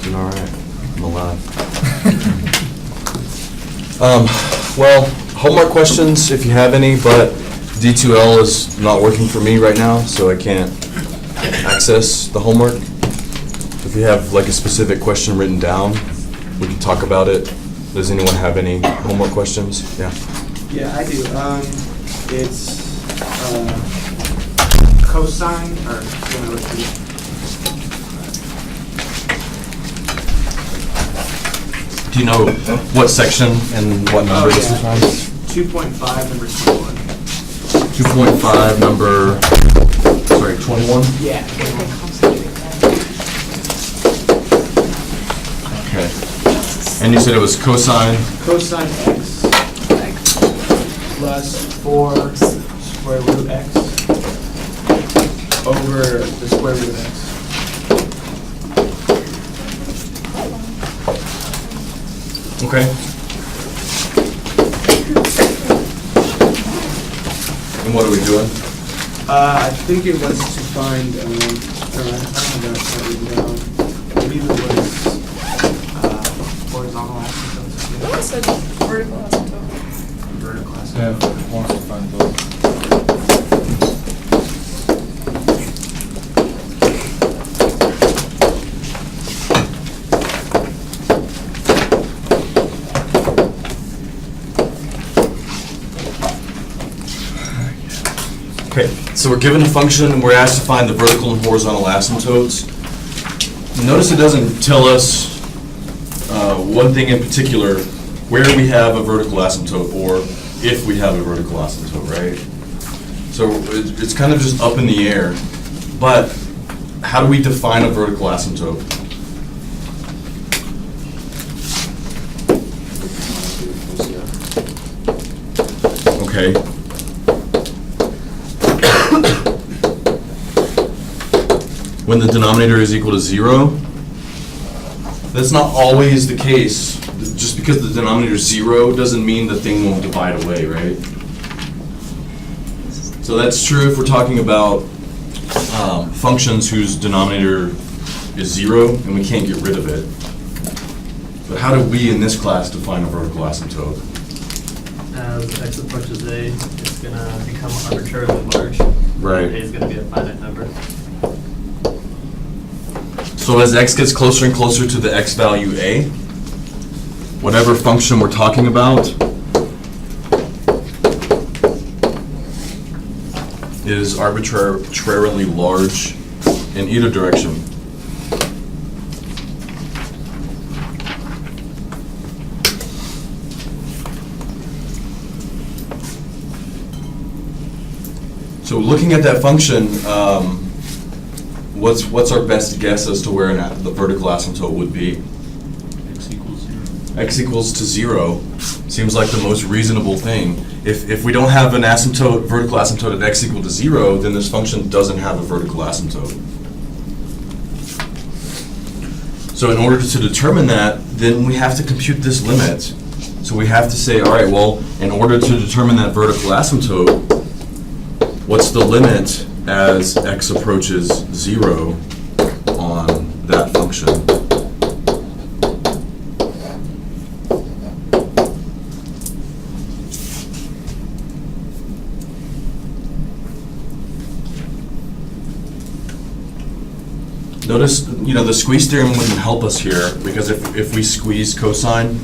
Doing all right. I'm alive. Well, homework questions, if you have any, but D2L is not working for me right now, so I can't access the homework. If you have like a specific question written down, we can talk about it. Does anyone have any homework questions? Yeah. Yeah, I do. It's cosine, or Do you know what section and what number this is from? 2.5, number 21. 2.5, number, sorry, 21? Yeah. Okay. And you said it was cosine? Cosine x plus 4 square root x over the square root of x. Okay. And what are we doing? I think it was to find, I don't have that written down. I believe it was horizontal asymptotes. What said vertical asymptote? Vertical asymptote. Yeah, wants to find both. Okay, so we're given a function and we're asked to find the vertical and horizontal asymptotes. Notice it doesn't tell us one thing in particular, where we have a vertical asymptote or if we have a vertical asymptote, right? So it's kind of just up in the air. But how do we define a vertical asymptote? Okay. When the denominator is equal to 0, that's not always the case. Just because the denominator is 0 doesn't mean the thing won't divide away, right? So that's true if we're talking about functions whose denominator is 0 and we can't get rid of it. But how do we in this class define a vertical asymptote? As x approaches a, it's going to become arbitrarily large. Right. A is going to be a finite number. So as x gets closer and closer to the x value a, whatever function we're talking about is arbitrarily large in either direction. So looking at that function, what's our best guess as to where the vertical asymptote would be? X equals 0. X equals to 0 seems like the most reasonable thing. If we don't have an asymptote, vertical asymptote at x equal to 0, then this function doesn't have a vertical asymptote. So in order to determine that, then we have to compute this limit. So we have to say, all right, well, in order to determine that vertical asymptote, what's the limit as x approaches 0 on that function? Notice, the squeeze theorem wouldn't help us here, because if we squeeze cosine,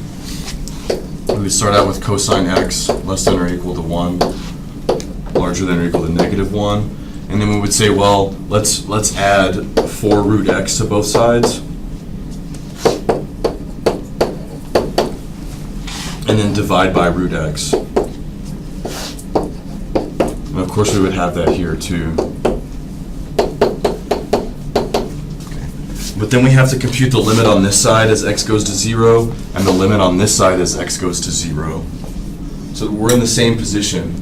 we would start out with cosine x less than or equal to 1, larger than or equal to -1. And then we would say, well, let's add 4 root x to both sides. And then divide by root x. And of course we would have that here too. But then we have to compute the limit on this side as x goes to 0, and the limit on this side as x goes to 0. So we're in the same position,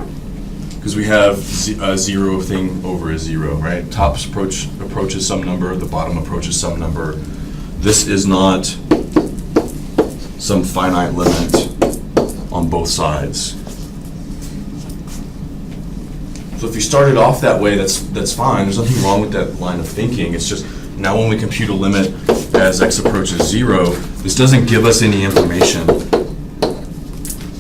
because we have a 0 thing over a 0, right? Top approaches some number, the bottom approaches some number. This is not some finite limit on both sides. So if you started off that way, that's fine. There's nothing wrong with that line of thinking. It's just now when we compute a limit as x approaches 0, this doesn't give us any information.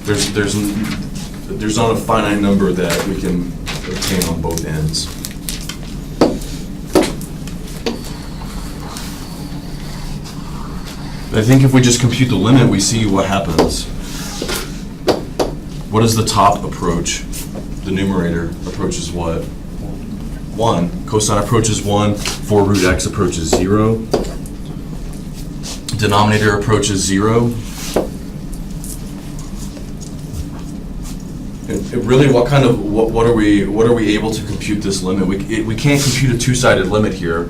There's not a finite number that we can obtain on both ends. I think if we just compute the limit, we see what happens. What does the top approach? The numerator approaches what? 1. Cosine approaches 1. 4 root x approaches 0. Denominator approaches 0. It really, what are we able to compute this limit? We can't compute a two-sided limit here.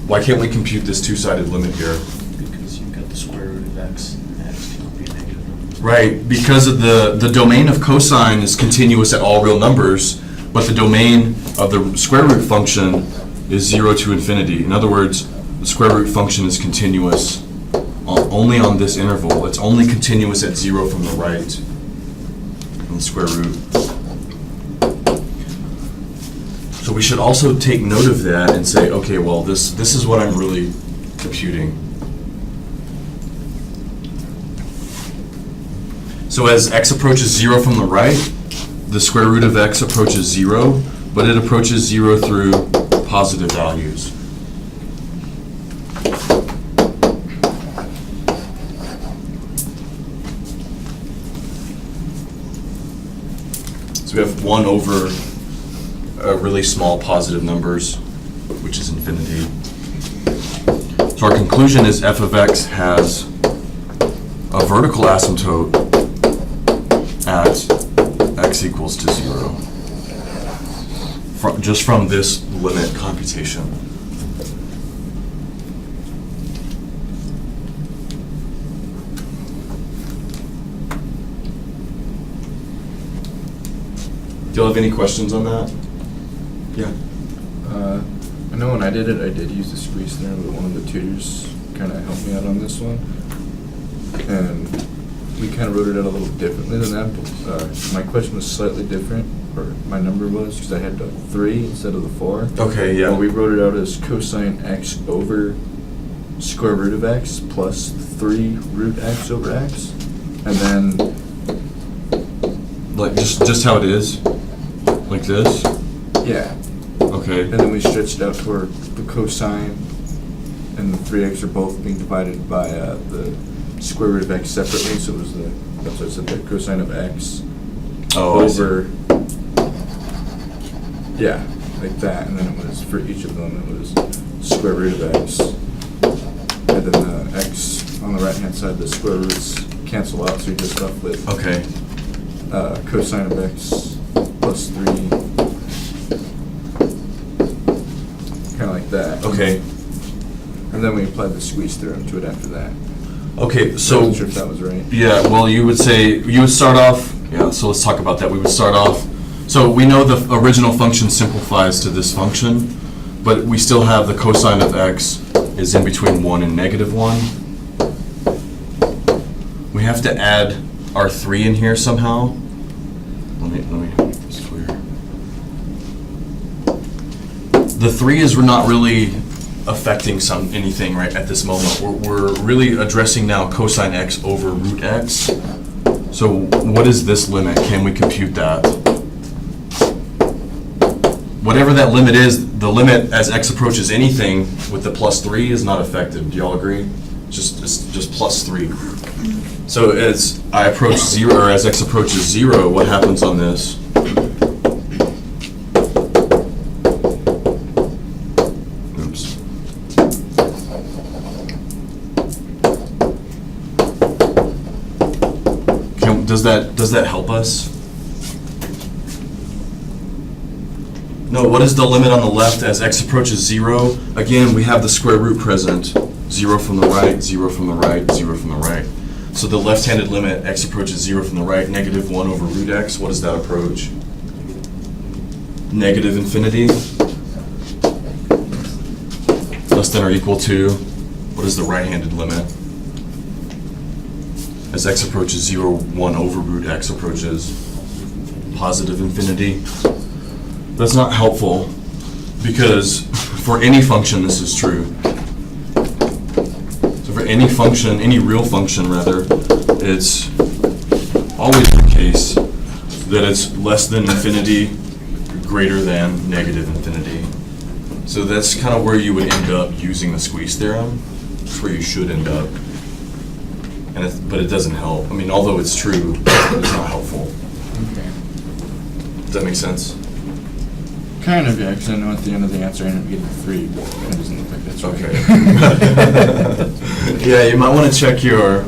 Why can't we compute this two-sided limit here? Because you've got the square root of x, and x can't be a negative number. Right, because of the domain of cosine is continuous at all real numbers, but the domain of the square root function is 0 to infinity. In other words, the square root function is continuous only on this interval. It's only continuous at 0 from the right, from the square root. So we should also take note of that and say, okay, well, this is what I'm really computing. So as x approaches 0 from the right, the square root of x approaches 0, but it approaches 0 through positive values. So we have 1 over really small positive numbers, which is infinity. So our conclusion is f of x has a vertical asymptote at x equals to 0. Just from this limit computation. Do you have any questions on that? Yeah. I know when I did it, I did use the squeeze theorem, but one of the tutors kind of helped me out on this one. And we kind of wrote it out a little differently than that, but my question was slightly different, or my number was, because I had the 3 instead of the 4. Okay, yeah. Well, we wrote it out as cosine x over square root of x plus 3 root x over x. And then... Like just how it is? Like this? Yeah. Okay. And then we stretched out to where the cosine and the 3x are both being divided by the square root of x separately, so it was that's what I said, the cosine of x over, yeah, like that, and then it was, for each of them, it was square root of x, and then the x on the right-hand side, the square roots cancel out, so you're just left with Okay. Cosine of x plus 3, kind of like that. Okay. And then we applied the squeeze theorem to it after that. Okay, I so wasn't sure if that was right. yeah, well, you would start off. Yeah, so let's talk about that. We would start off. So we know the original function simplifies to this function, but we still have the cosine of x is in between 1 and -1. We have to add our 3 in here somehow. Let me make this clear. The 3 is not really affecting anything right at this moment. We're really addressing now cosine x over root x. So what is this limit? Can we compute that? Whatever that limit is, the limit as x approaches anything with the plus 3 is not affected. Do y'all agree? It's just plus 3. So as I approach 0, or as x approaches 0, what happens on this? Oops. Does that help us? No, what is the limit on the left as x approaches 0? Again, we have the square root present. 0 from the right, 0 from the right, 0 from the right. So the left-handed limit, x approaches 0 from the right, -1 over root x. What does that approach? Negative infinity. Less than or equal to, what is the right-handed limit? As x approaches 0, 1 over root x approaches positive infinity. That's not helpful, because for any function this is true. for any function, any real function rather, it's always the case that it's less than infinity, greater than negative infinity. So that's kind of where you would end up using the squeeze theorem. That's where you should end up. But it doesn't help. I mean, although it's true, it's not helpful. Okay. Does that make sense? Kind of, yeah, because I know at the end of the answer I end up getting 3, but it doesn't look like that's right. Okay. Yeah, you might want to check your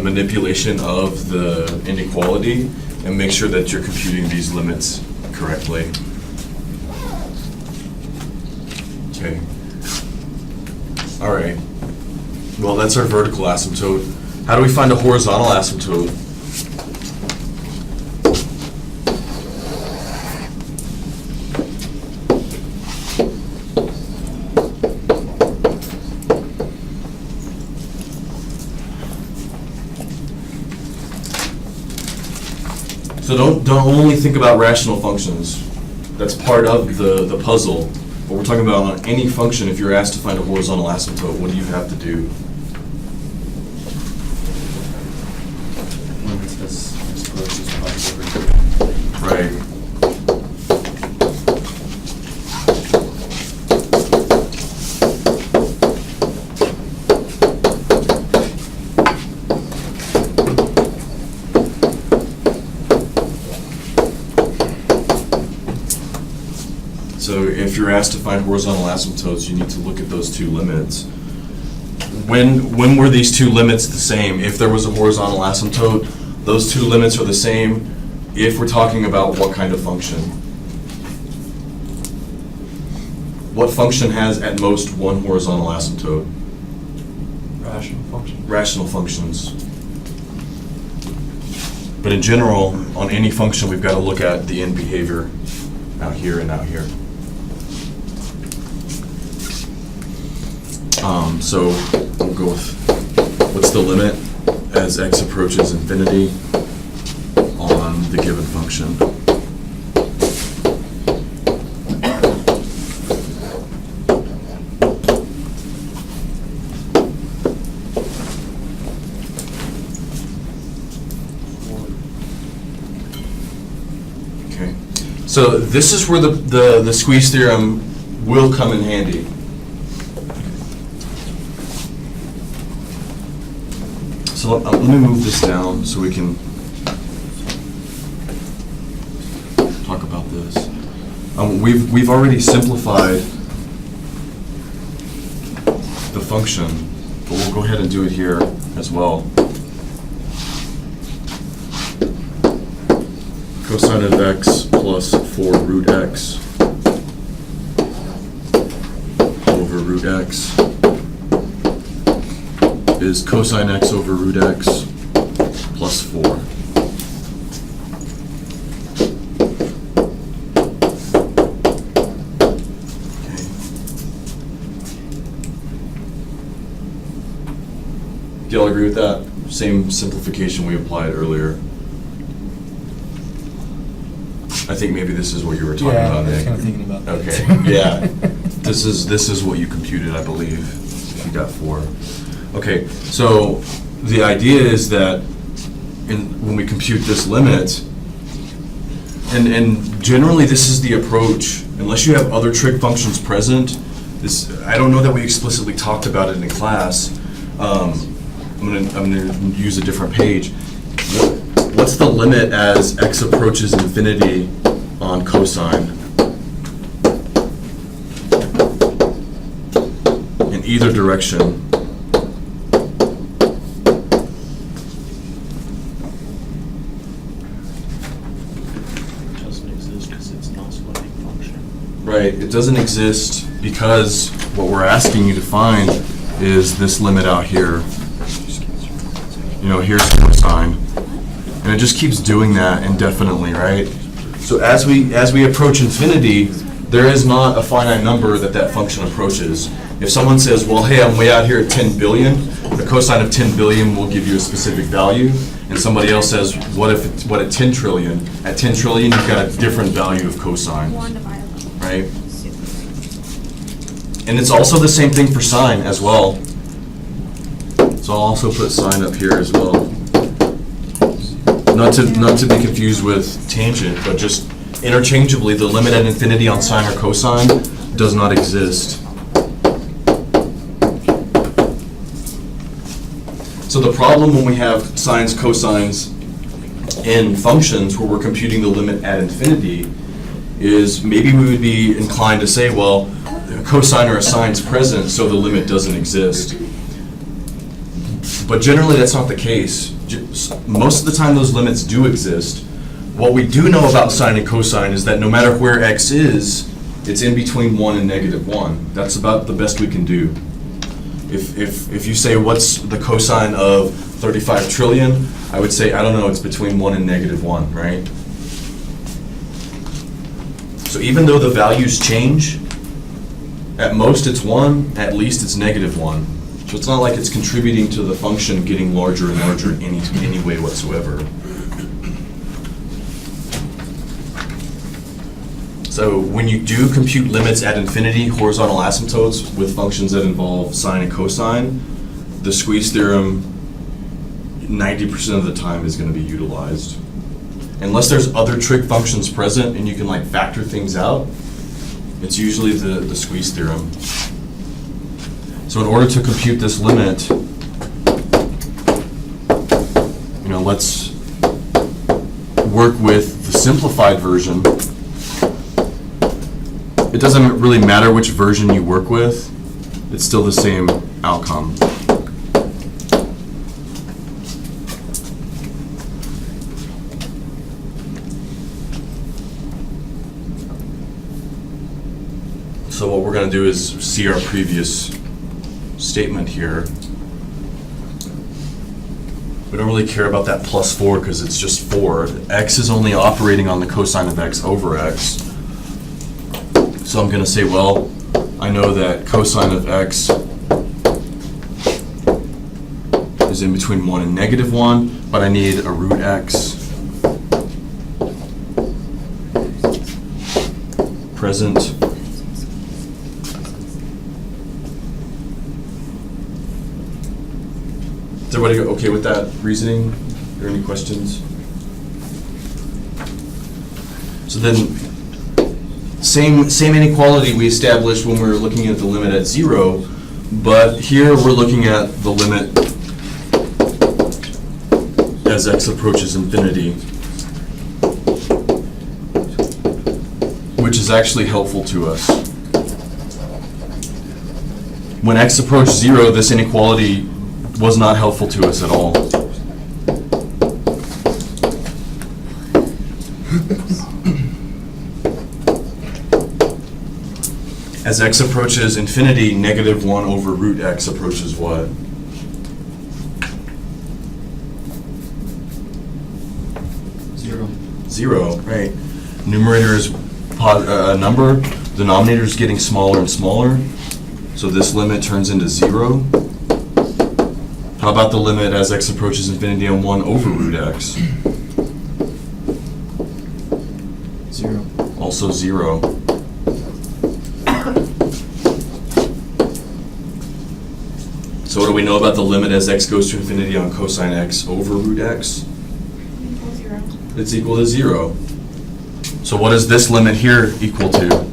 manipulation of the inequality and make sure that you're computing these limits correctly. Okay. All right. Well, that's our vertical asymptote. How do we find a horizontal asymptote? So don't only think about rational functions. That's part of the puzzle. But we're talking about on any function, if you're asked to find a horizontal asymptote, what do you have to do? Limits this approaches positive. Right. So if you're asked to find horizontal asymptotes, you need to look at those two limits. When were these two limits the same? If there was a horizontal asymptote, those two limits are the same if we're talking about what kind of function. What function has at most one horizontal asymptote? Rational function. Rational functions. But in general, on any function, we've got to look at the end behavior out here and out here. So we'll go with, what's the limit as x approaches infinity on the given function? Okay. So this is where the squeeze theorem will come in handy. So let me move this down so we can talk about this. We've already simplified the function, but we'll go ahead and do it here as well. Cosine of x plus 4 root x over root x is cosine x over root x plus 4. Okay. Do y'all agree with that? Same simplification we applied earlier. I think maybe this is what you were talking about, Nick. kind of thinking about that. Okay, yeah. This is what you computed, I believe. You got 4. Okay, so the idea is that when we compute this limit, and generally this is the approach, unless you have other trig functions present. I don't know that we explicitly talked about it in class. I'm gonna use a different page. What's the limit as x approaches infinity on cosine? In either direction. Right, it doesn't exist because what we're asking you to find is this limit out here. You know, here's cosine. And it just keeps doing that indefinitely, right? So as we approach infinity, there is not a finite number that function approaches. If someone says, well, hey, I'm way out here at 10 billion, the cosine of 10 billion will give you a specific value. And somebody else says, what at 10 trillion? At 10 trillion, you've got a different value of cosine. Right? And it's also the same thing for sine as well. So I'll also put sine up here as well. Not to be confused with tangent, but just interchangeably, the limit at infinity on sine or cosine does not exist. So the problem when we have sines, cosines in functions where we're computing the limit at infinity is maybe we would be inclined to say, well, a cosine or a sine's present, so the limit doesn't exist. But generally, that's not the case. Most of the time, those limits do exist. What we do know about sine and cosine is that no matter where x is, it's in between 1 and -1. That's about the best we can do. If you say, what's the cosine of 35 trillion, I would say, I don't know, it's between 1 and -1, right? So even though the values change, at most it's 1, at least it's -1. So it's not like it's contributing to the function getting larger and larger in any way whatsoever. So when you do compute limits at infinity, horizontal asymptotes with functions that involve sine and cosine, the squeeze theorem 90% of the time is going to be utilized. Unless there's other trig functions present and you can like factor things out, it's usually the squeeze theorem. So in order to compute this limit, let's work with the simplified version. It doesn't really matter which version you work with, it's still the same outcome. So what we're going to do is see our previous statement here. We don't really care about that +4 because it's just 4. X is only operating on the cosine of x over x. So I'm going to say, well, I know that cosine of x is in between 1 and -1, but I need a root x present. Is everybody okay with that reasoning? Are there any questions? So then, same inequality we established when we were looking at the limit at 0, but here we're looking at the limit as x approaches infinity, which is actually helpful to us. When x approached 0, this inequality was not helpful to us at all. As x approaches infinity, -1 over root x approaches what? Zero, right. Numerator is a number, denominator is getting smaller and smaller, so this limit turns into 0. How about the limit as x approaches infinity on 1 over root x? 0. Also 0. So what do we know about the limit as x goes to infinity on cosine x over root x? Equals 0. It's equal to 0. So what is this limit here equal to?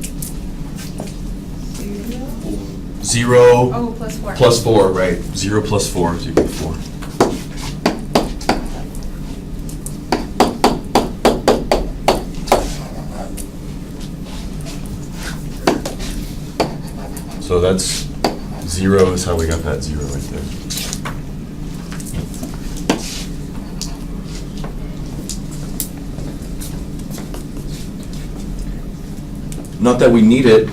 0 Oh, +4. plus 4, right. 0 plus 4 is equal to 4. So that's 0 is how we got that 0 right there. Not that we need it,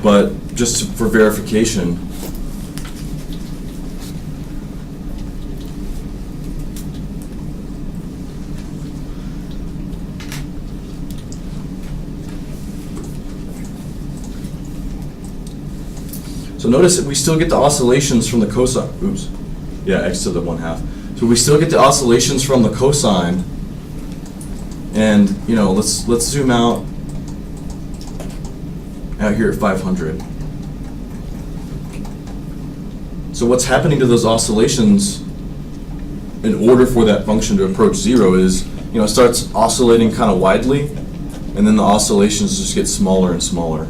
but just for verification. So notice that we still get the oscillations from the cosine. Oops. Yeah, x to the 1/2. So we still get the oscillations from the cosine. And let's zoom out here at 500. So what's happening to those oscillations in order for that function to approach zero is, it starts oscillating kind of widely, and then the oscillations just get smaller and smaller.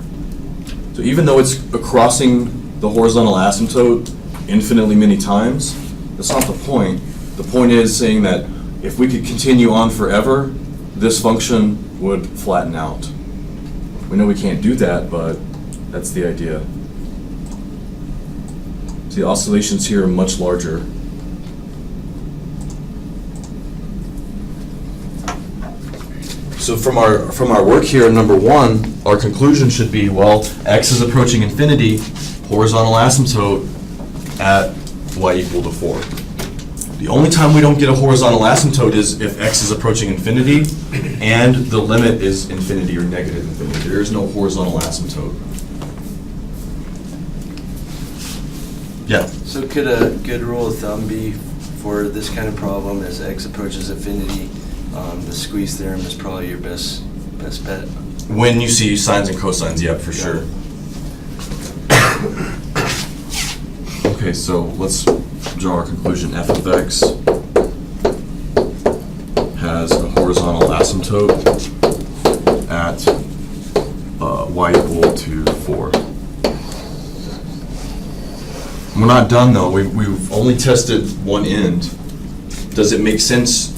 So even though it's crossing the horizontal asymptote infinitely many times, that's not the point. The point is saying that if we could continue on forever, this function would flatten out. We know we can't do that, but that's the idea. See, the oscillations here are much larger. So from our work here, number one, our conclusion should be, well, x is approaching infinity, horizontal asymptote at y equal to 4. The only time we don't get a horizontal asymptote is if x is approaching infinity and the limit is infinity or negative infinity. There is no horizontal asymptote. Yeah. So could a good rule of thumb be for this kind of problem, as x approaches infinity, the squeeze theorem is probably your best bet? When you see sines and cosines, yeah, for sure. Okay, so let's draw our conclusion. F of x has a horizontal asymptote at y equal to 4. We're not done though. We've only tested one end. Does it make sense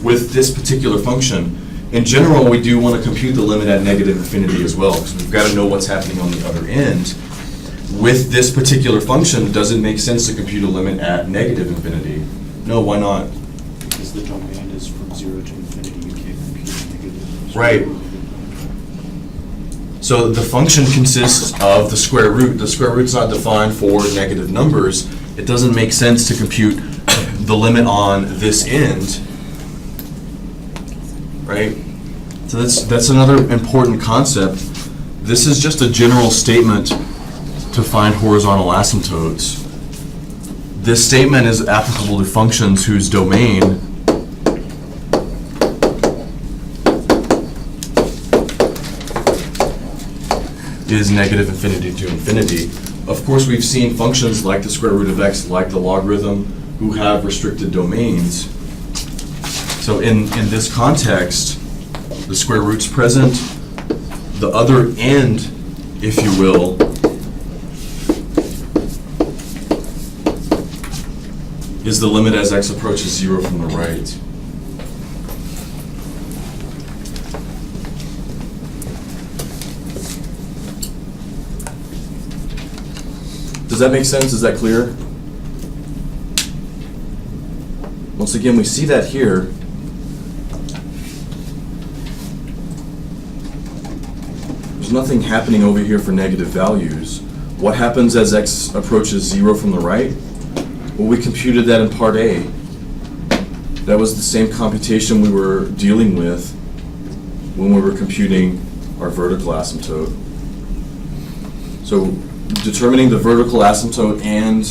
with this particular function? In general, we do want to compute the limit at negative infinity as well, because we've got to know what's happening on the other end. With this particular function, does it make sense to compute a limit at negative infinity? No, why not? Because the domain is from 0 to infinity, you can't compute negative. Right. So the function consists of the square root. The square root's not defined for negative numbers. It doesn't make sense to compute the limit on this end, right? So that's another important concept. This is just a general statement to find horizontal asymptotes. This statement is applicable to functions whose domain is negative infinity to infinity. Of course, we've seen functions like the square root of x, like the logarithm, who have restricted domains. So in this context, the square root's present. The other end, if you will, is the limit as x approaches 0 from the right. Does that make sense? Is that clear? Once again, we see that here. There's nothing happening over here for negative values. What happens as x approaches 0 from the right? Well, we computed that in part A. That was the same computation we were dealing with when we were computing our vertical asymptote. So determining the vertical asymptote and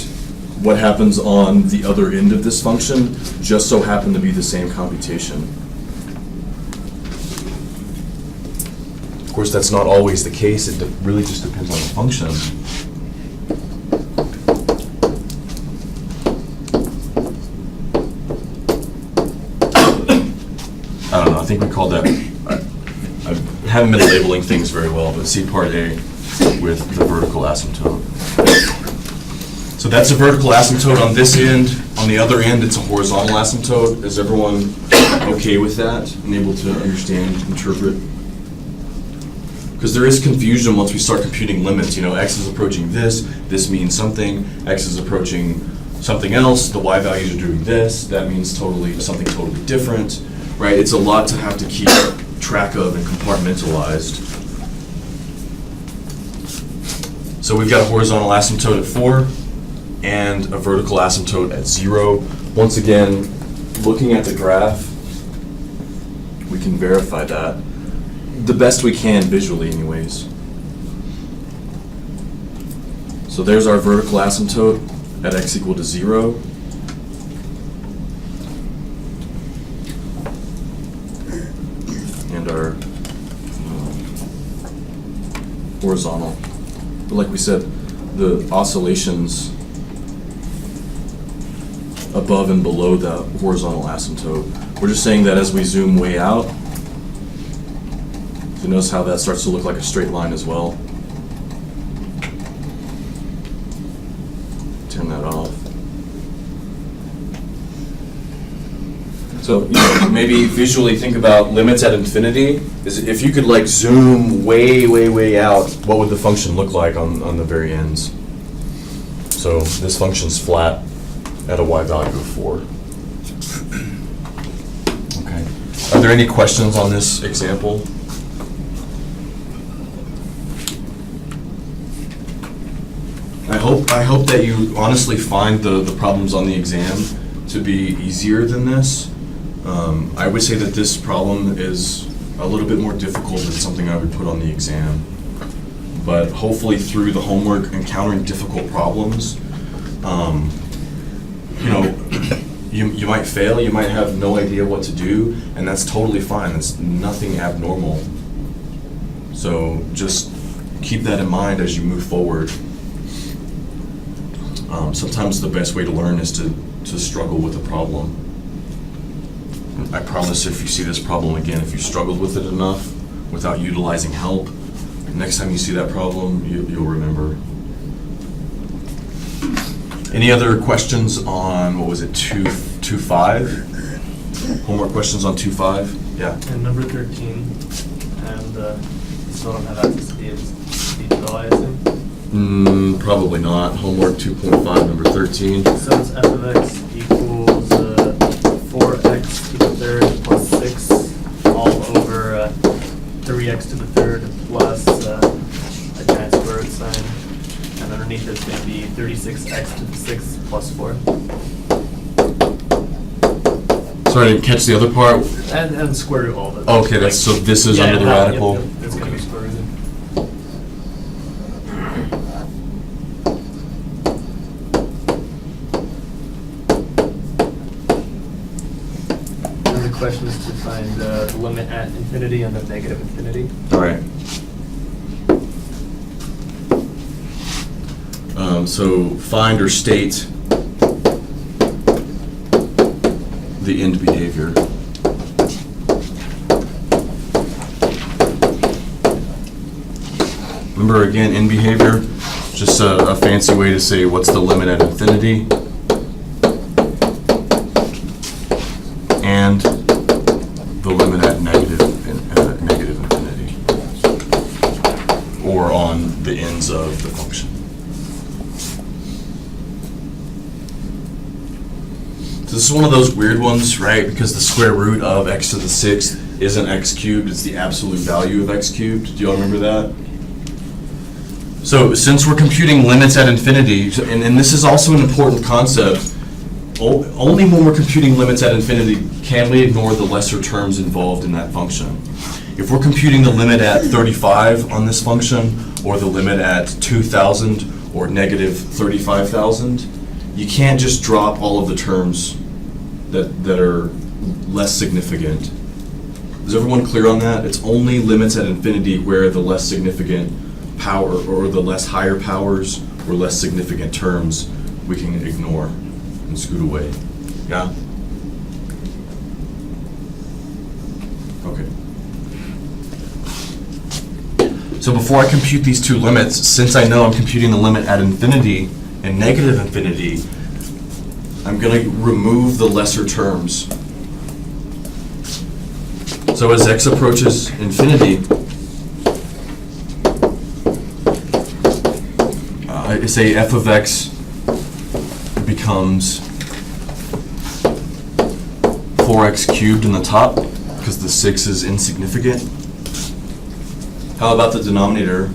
what happens on the other end of this function just so happen to be the same computation. Of course, that's not always the case. It really just depends on the function. I don't know, I think we called that, I haven't been labeling things very well, but see part A with the vertical asymptote. So that's a vertical asymptote on this end. On the other end, it's a horizontal asymptote. Is everyone okay with that and able to understand, interpret? Because there is confusion once we start computing limits. You know, x is approaching this means something, x is approaching something else, the y values are doing this, that means something totally different, right? It's a lot to have to keep track of and compartmentalized. So we've got a horizontal asymptote at 4 and a vertical asymptote at 0. Once again, looking at the graph, we can verify that the best we can visually anyways. So there's our vertical asymptote at x equal to 0. And our horizontal. But like we said, the oscillations above and below the horizontal asymptote. We're just saying that as we zoom way out, so notice how that starts to look like a straight line as well. Turn that off. So, you know, maybe visually think about limits at infinity. Is if you could like zoom way, way, way out, what would the function look like on the very ends? So this function's flat at a y value of 4. Okay. Are there any questions on this example? I hope that you honestly find the problems on the exam to be easier than this. I would say that this problem is a little bit more difficult than something I would put on the exam. But hopefully through the homework, encountering difficult problems, you know, you might fail, you might have no idea what to do, and that's totally fine. That's nothing abnormal. So just keep that in mind as you move forward. Sometimes the best way to learn is to struggle with a problem. I promise if you see this problem again, if you struggled with it enough without utilizing help, next time you see that problem, you'll remember. Any other questions on, what was it, 2.5? Homework questions on 2.5? Yeah. And number 13, and you still don't have access to the detail, I assume? Probably not. Homework 2.5, number 13. So it's f of x equals 4x to the third plus 6 all over 3x to the third plus a giant square root sign. And underneath it's going to be 36x to the 6th plus 4. Sorry, I didn't catch the other part. And square root all of it. Okay, that's, so this is under the yeah, radical? Yep, it's going to be square rooted. And the question is to find the limit at infinity and the negative infinity. All right. So find or state the end behavior. Remember again, end behavior, just a fancy way to say what's the limit at infinity and the limit at negative infinity, or on the ends of the function. So this is one of those weird ones, right? Because the square root of x to the 6th isn't x cubed, it's the absolute value of x cubed. Do y'all remember that? So since we're computing limits at infinity, and this is also an important concept, only when we're computing limits at infinity can we ignore the lesser terms involved in that function. If we're computing the limit at 35 on this function, or the limit at 2,000 or negative 35,000, you can't just drop all of the terms that are less significant. Is everyone clear on that? It's only limits at infinity where the less significant power, or the less higher powers, or less significant terms we can ignore and scoot away. Yeah? Okay. So before I compute these two limits, since I know I'm computing the limit at infinity and negative infinity, I'm going to remove the lesser terms. So as x approaches infinity, I say f of x becomes 4x cubed in the top, because the 6 is insignificant. How about the denominator?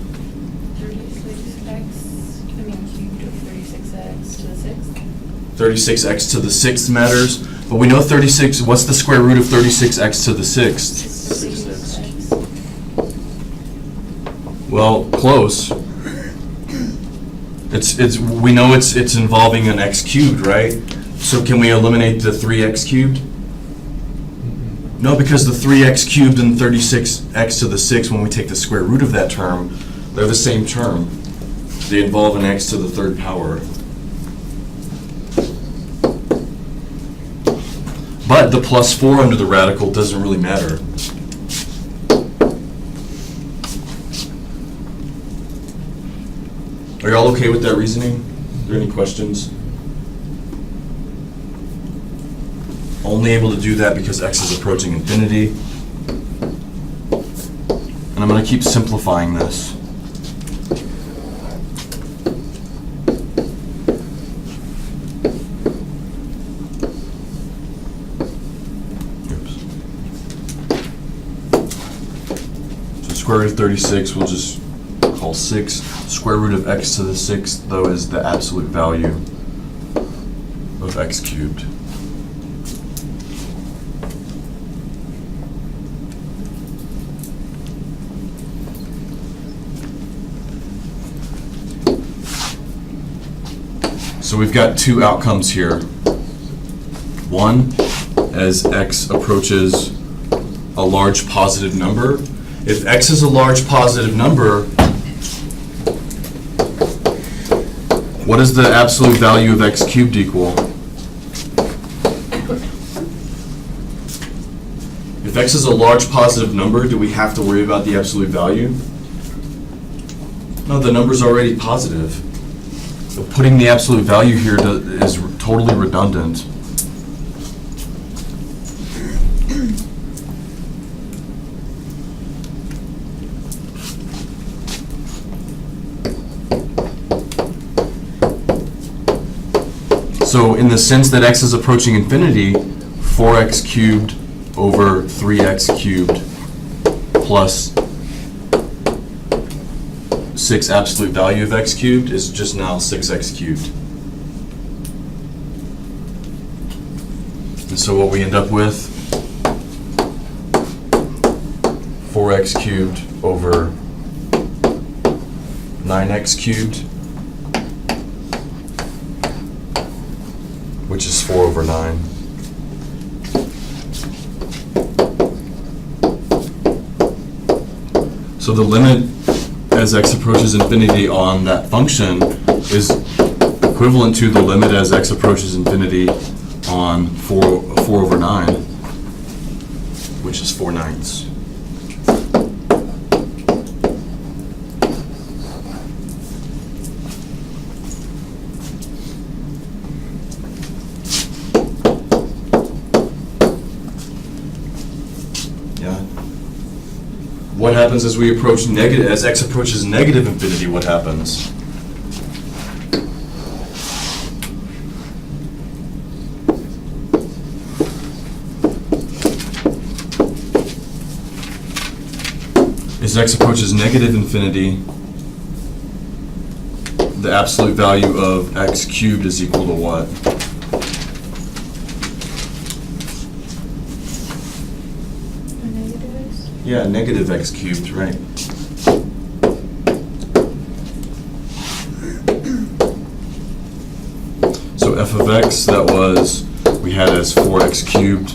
36x, cubed of 36x to the 6th. 36x to the 6th matters, but we know 36, what's the square root of 36x to the 6th? 66x. Well, close. We know it's involving an x cubed, right? So can we eliminate the 3x cubed? No, because the 3x cubed and 36x to the 6, when we take the square root of that term, they're the same term. They involve an x to the 3rd power. But the plus 4 under the radical doesn't really matter. Are y'all okay with that reasoning? Are there any questions? Only able to do that because x is approaching infinity. And I'm going to keep simplifying this. Oops. So square root of 36 we'll just call 6. Square root of x to the 6th, though, is the absolute value of x cubed. So we've got two outcomes here. One, as x approaches a large positive number. If x is a large positive number, what does the absolute value of x cubed equal? If x is a large positive number, do we have to worry about the absolute value? No, the number's already positive. So putting the absolute value here is totally redundant. So in the sense that x is approaching infinity, 4x cubed over 3x cubed plus 6 absolute value of x cubed is just now 6x cubed. And so what we end up with, 4x cubed over 9x cubed, which is 4 over 9. So the limit as x approaches infinity on that function is equivalent to the limit as x approaches infinity on 4 over 9, which is 4/9. What happens as we approach negative, as x approaches negative infinity, what happens? As x approaches negative infinity, the absolute value of x cubed is equal to what? Yeah, negative x cubed, right. So f of x, that was, we had as 4x cubed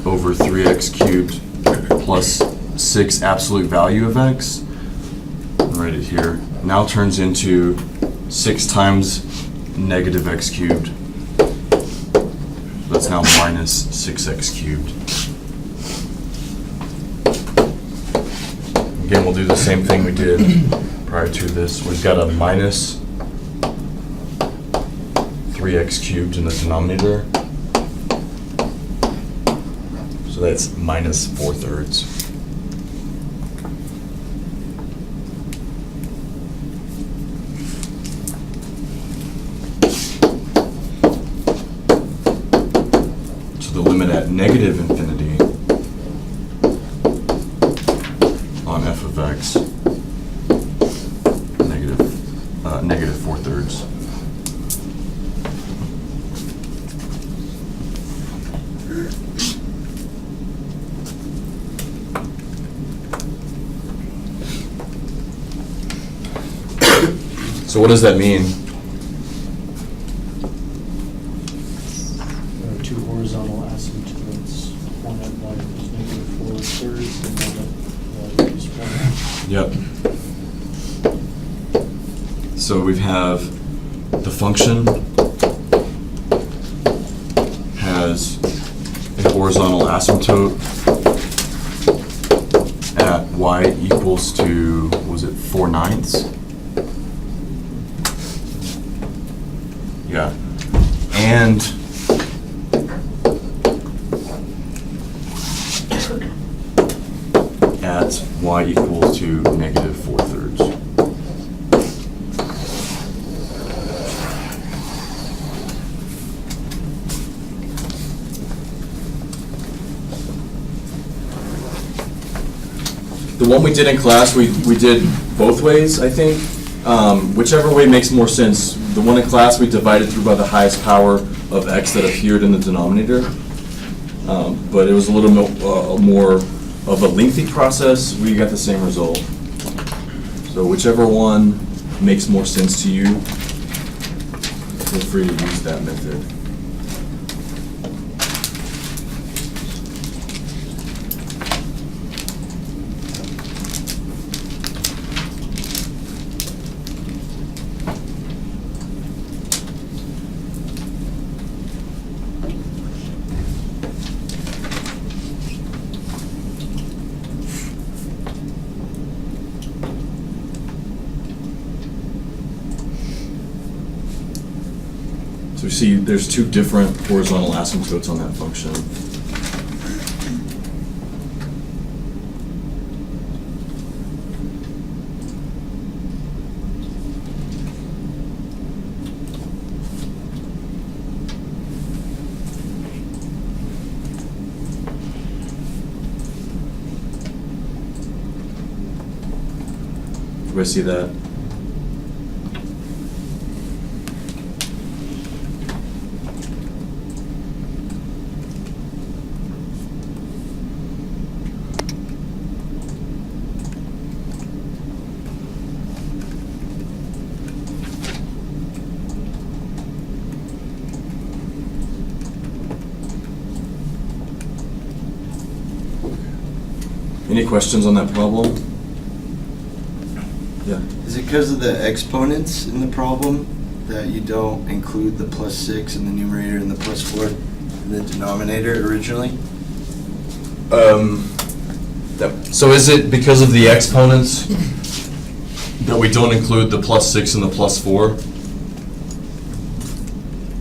over 3x cubed plus 6 absolute value of x. I'll write it here. Now turns into 6 times negative x cubed. That's now minus 6x cubed. Again, we'll do the same thing we did prior to this. We've got a minus 3x cubed in the denominator. So that's minus 4/3. So the limit at negative infinity on f of x, negative 4/3. So what does that mean? There are two horizontal asymptotes, one at y equals negative 4/3 and one at y equals 1. Yep. So we have the function has a horizontal asymptote at y equals to, was it 4/9? Yeah. And at y equals to negative 4/3. The one we did in class, we did both ways, I think. Whichever way makes more sense. The one in class, we divided through by the highest power of x that appeared in the denominator. But it was a little more of a lengthy process. We got the same result. So whichever one makes more sense to you, feel free to use that method. So you see, there's two different horizontal asymptotes on that function. Everybody see that? Any questions on that problem? Yeah. Is it because of the exponents in the problem that you don't include the +6 in the numerator and the +4 in the denominator originally? So is it because of the exponents that we don't include the +6 and the +4?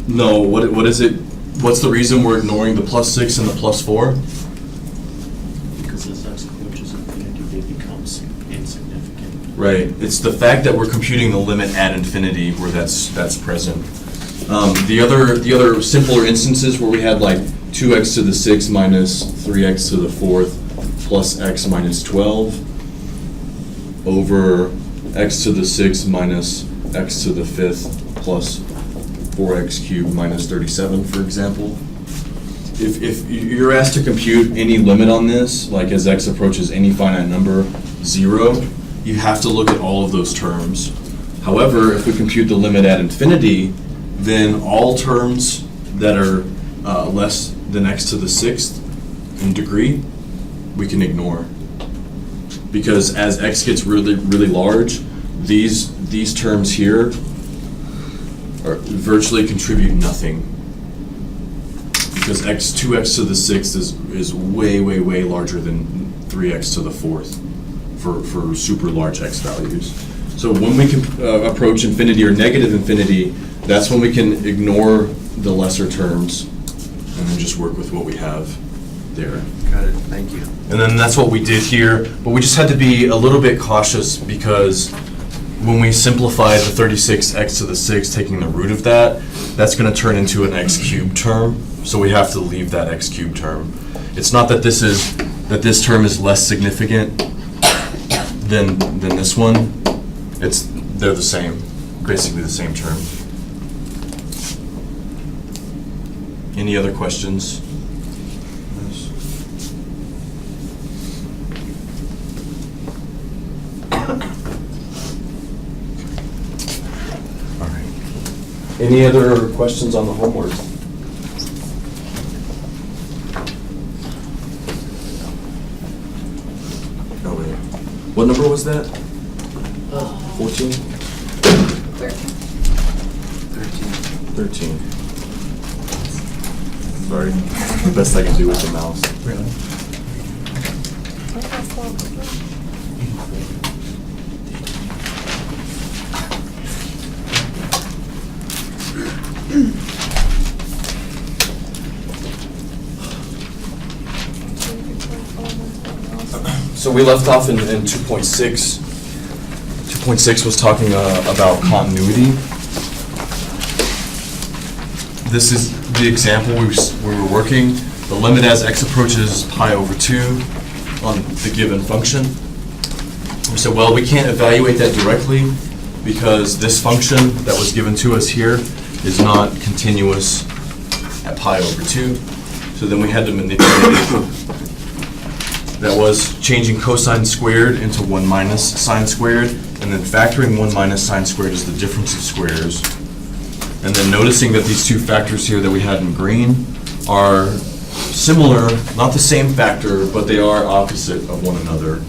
No, what is it? What's the reason we're ignoring the +6 and the +4? Because as x approaches infinity, they become insignificant. Right. It's the fact that we're computing the limit at infinity where that's present. The other simpler instances where we had like 2x to the 6 minus 3x to the 4th plus x minus 12 over x to the 6 minus x to the 5th plus 4x cubed minus 37, for example. If you're asked to compute any limit on this, like as x approaches any finite number, 0, you have to look at all of those terms. However, if we compute the limit at infinity, then all terms that are less than x to the 6th in degree, we can ignore. Because as x gets really, really large, these terms here virtually contribute nothing. Because 2x to the 6th is way, way, way larger than 3x to the 4th for super large x values. So when we can approach infinity or negative infinity, that's when we can ignore the lesser terms and then just work with what we have there. Got it, thank you. And then that's what we did here, but we just had to be a little bit cautious because when we simplify the 36x to the 6, taking the root of that, that's going to turn into an x cubed term, so we have to leave that x cubed term. It's not that this term is less significant than this one. They're the same, basically the same term. Any other questions? All right. Any other questions on the homework? Oh, wait. What number was that? 14? 13. Sorry. The best I can do with the mouse. Really? So we left off in 2.6. 2.6 was talking about continuity. This is the example we were working. The limit as x approaches pi over 2 on the given function. We said, well, we can't evaluate that directly because this function that was given to us here is not continuous at pi over 2. So then we had to manipulate it. That was changing cosine squared into 1 minus sine squared, and then factoring 1 minus sine squared is the difference of squares. And then noticing that these two factors here that we had in green are similar, not the same factor, but they are opposite of one another.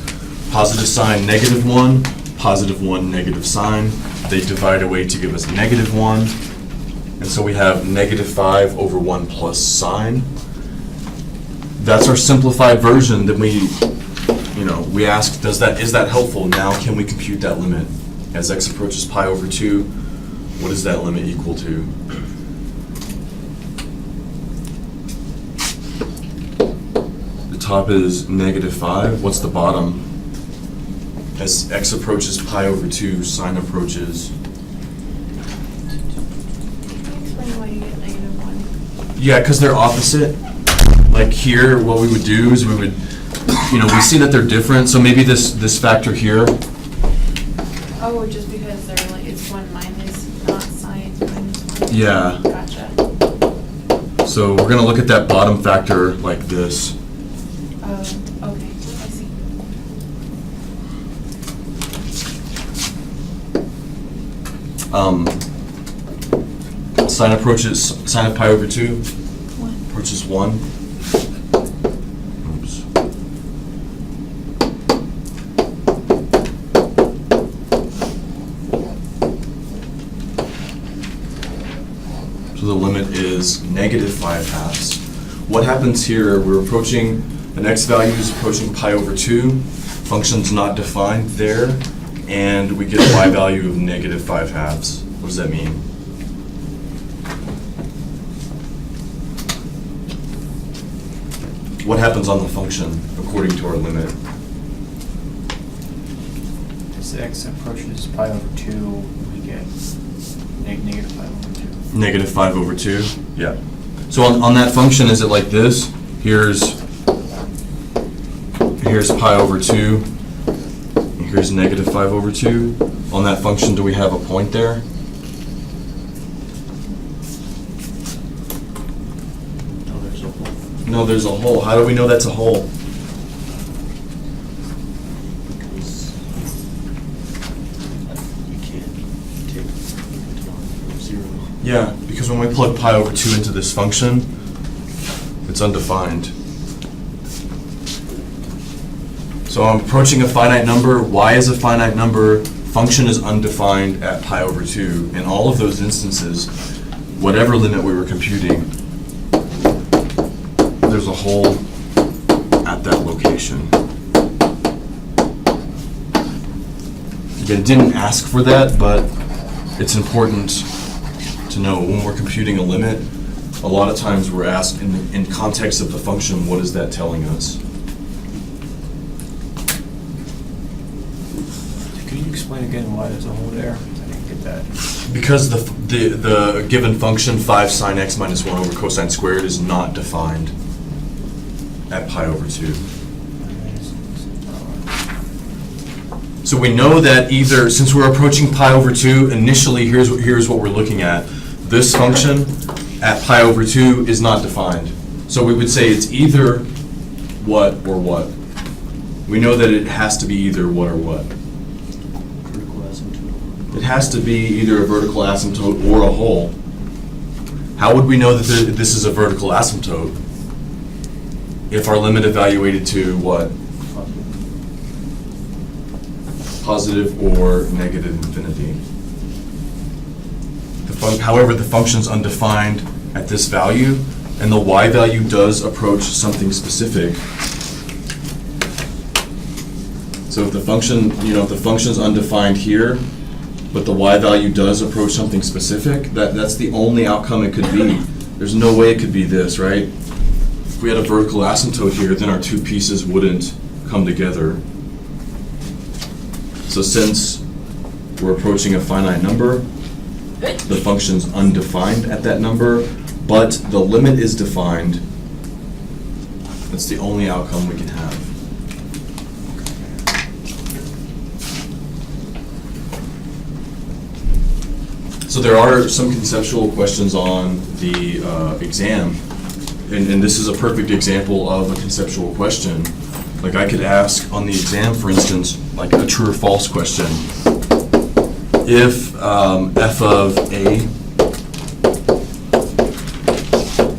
Positive sign, -1, +1, negative sign. They divide away to give us -1. And so we have -5 over 1 plus sine. That's our simplified version. Then we ask, is that helpful? Now can we compute that limit? As x approaches pi over 2, what is that limit equal to? The top is -5. What's the bottom? As x approaches pi over 2, sine approaches. Explain why you get -1. Yeah, because they're opposite. Like here, what we would do is we would, we see that they're different, so maybe this factor here, Oh, just because they're like, it's 1 minus, not sine minus 1? Yeah. Gotcha. so we're gonna look at that bottom factor like this. Okay, I see. Sine of pi over 2 1. approaches 1. Oops. So the limit is -5/2. What happens here, we're approaching, an x value is approaching pi over 2, function's not defined there, and we get a y value of -5/2. What does that mean? What happens on the function according to our limit? As x approaches pi over 2, we get negative pi over 2. -5 over 2? Yeah. So on that function, is it like this? Here's pi over 2, and here's -5 over 2. On that function, do we have a point there? No, there's a hole. No, there's a hole. How do we know that's a hole? Because you can't take it on 0. Yeah, because when we plug pi over 2 into this function, it's undefined. So I'm approaching a finite number. Y is a finite number. Function is undefined at pi over 2. In all of those instances, whatever limit we were computing, there's a hole at that location. Again, it didn't ask for that, but it's important to know when we're computing a limit, a lot of times we're asked in context of the function, what is that telling us? Can you explain again why there's a hole there? I didn't get that. Because the given function 5 sine x minus 1 over cosine squared is not defined at pi over 2. So we know that either, since we're approaching pi over 2, initially here's what we're looking at. This function at pi over 2 is not defined. So we would say it's either what or what. We know that it has to be either what or what. Vertical asymptote. It has to be either a vertical asymptote or a hole. How would we know that this is a vertical asymptote? If our limit evaluated to what? Positive or negative infinity. However, the function's undefined at this value, and the y value does approach something specific. So if the function, if the function's undefined here, but the y value does approach something specific, that's the only outcome it could be. There's no way it could be this, right? If we had a vertical asymptote here, then our two pieces wouldn't come together. So since we're approaching a finite number, the function's undefined at that number, but the limit is defined, that's the only outcome we can have. So there are some conceptual questions on the exam, and this is a perfect example of a conceptual question. Like I could ask on the exam, for instance, like a true or false question. If f of a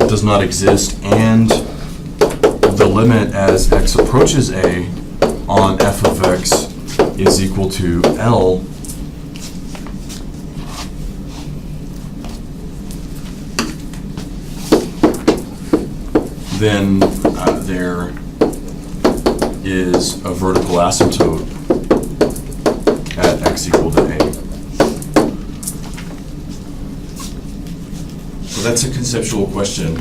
does not exist and the limit as x approaches a on f of x is equal to L, then there is a vertical asymptote at x equal to a. So that's a conceptual question.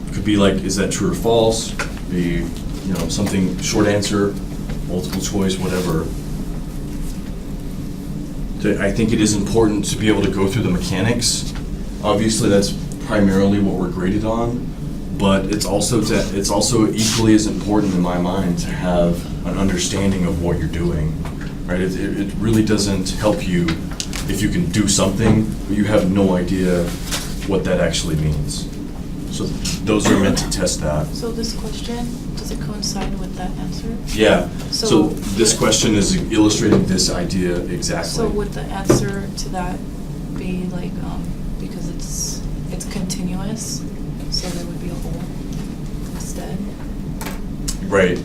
It could be like, is that true or false? Be, something short answer, multiple choice, whatever. So I think it is important to be able to go through the mechanics. Obviously, that's primarily what we're graded on, but it's also equally as important in my mind to have an understanding of what you're doing, right? It really doesn't help you if you can do something, but you have no idea what that actually means. So those are meant to test that. So this question, does it coincide with that answer? Yeah, so So- this question is illustrating this idea exactly. So would the answer to that be like, because it's continuous, so there would be a hole instead? Right.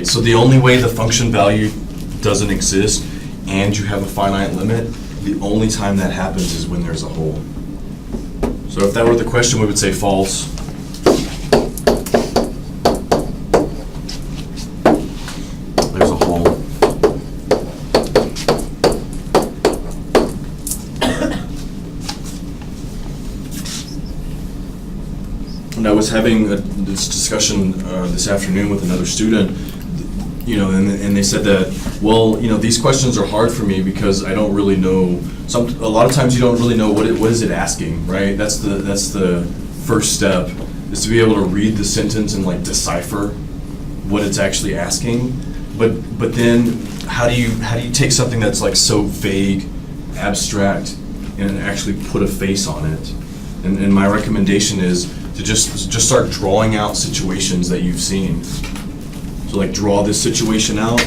So the only way the function value doesn't exist and you have a finite limit, the only time that happens is when there's a hole. So if that were the question, we would say false. There's a hole. And I was having this discussion this afternoon with another student, and they said that, well, these questions are hard for me because I don't really know. A lot of times you don't really know what is it asking, right? That's the first step, is to be able to read the sentence and like decipher what it's actually asking. But then how do you take something that's like so vague, abstract, and actually put a face on it? And my recommendation is to just start drawing out situations that you've seen. So like draw this situation out,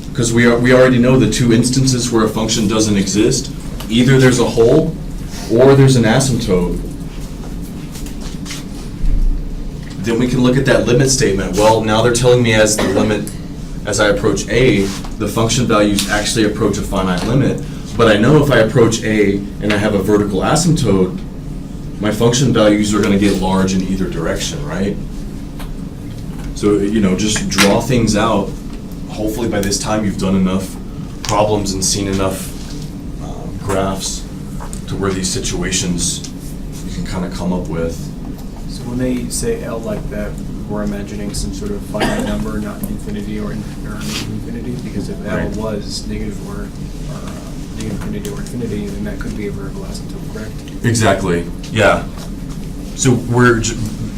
because we already know the two instances where a function doesn't exist. Either there's a hole or there's an asymptote. Then we can look at that limit statement. Well, now they're telling me as I approach a, the function values actually approach a finite limit. But I know if I approach a and I have a vertical asymptote, my function values are going to get large in either direction, right? So, just draw things out. Hopefully by this time you've done enough problems and seen enough graphs to where these situations you can kind of come up with. So when they say L like that, we're imagining some sort of finite number, not infinity or negative infinity, because if L Right. was negative or negative infinity or infinity, then that could be a vertical asymptote, correct? Exactly, yeah. So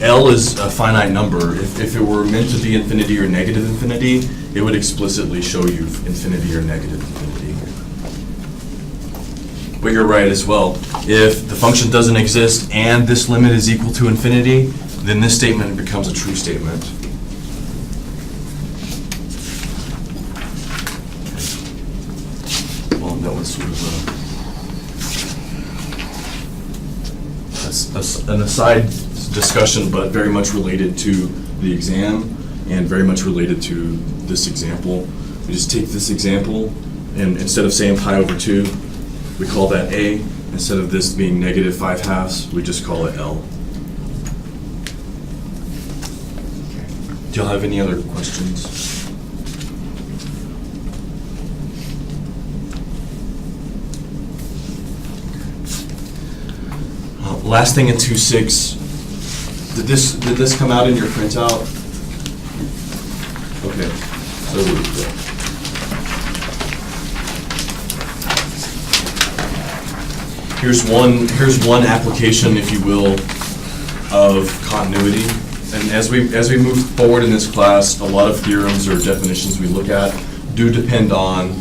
L is a finite number. If it were meant to be infinity or negative infinity, it would explicitly show you infinity or negative infinity. But you're right as well. If the function doesn't exist and this limit is equal to infinity, then this statement becomes a true statement. Well, that was sort of an aside discussion, but very much related to the exam and very much related to this example. We just take this example, and instead of saying pi over 2, we call that a, Instead of this being negative 5/2, we just call it L. Do y'all have any other questions? Last thing in 2.6, did this come out in your printout? Okay, so here's one application, if you will, of continuity. And as we move forward in this class, a lot of theorems or definitions we look at do depend on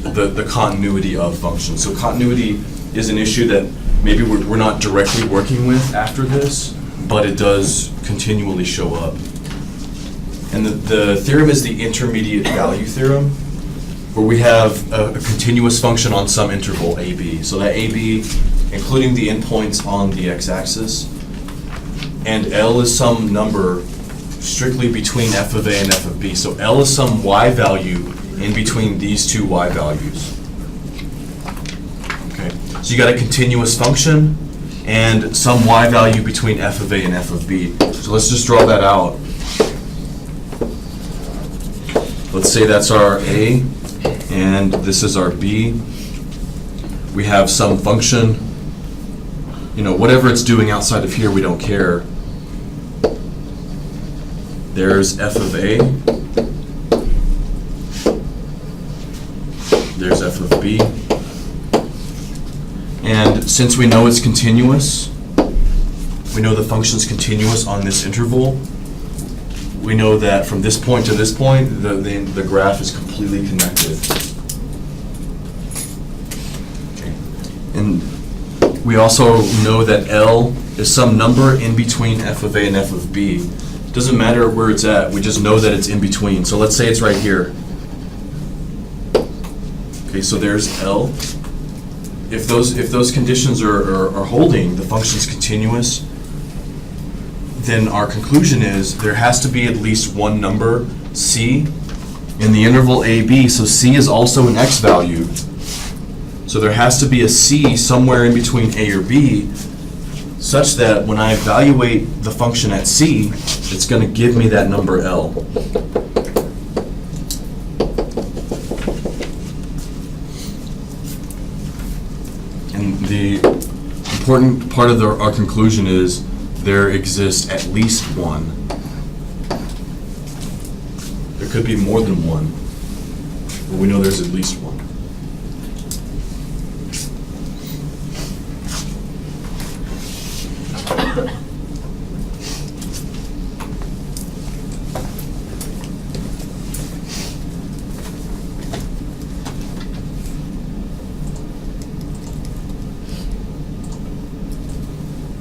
the continuity of functions. So continuity is an issue that maybe we're not directly working with after this, but it does continually show up. And the theorem is the intermediate value theorem, where we have a continuous function on some interval, AB. So that AB, including the endpoints on the x-axis, and L is some number strictly between f of A and f of B. So L is some y value in between these two y values. Okay, so you got a continuous function and some y value between f of A and f of B. So let's just draw that out. Let's say that's our A and this is our B. We have some function, you know, whatever it's doing outside of here, we don't care. There's f of A. There's f of B. And since we know it's continuous, we know the function's continuous on this interval, we know that from this point to this point, the graph is completely connected. Okay. And we also know that L is some number in between f of A and f of B. It doesn't matter where it's at, we just know that it's in between. So let's say it's right here. Okay, so there's L. If those conditions are holding, the function's continuous, then our conclusion is there has to be at least one number, C, in the interval AB. So C is also an x value. So there has to be a C somewhere in between A or B, such that when I evaluate the function at C, it's going to give me that number L. And the important part of our conclusion is there exists at least one. There could be more than one, but we know there's at least one.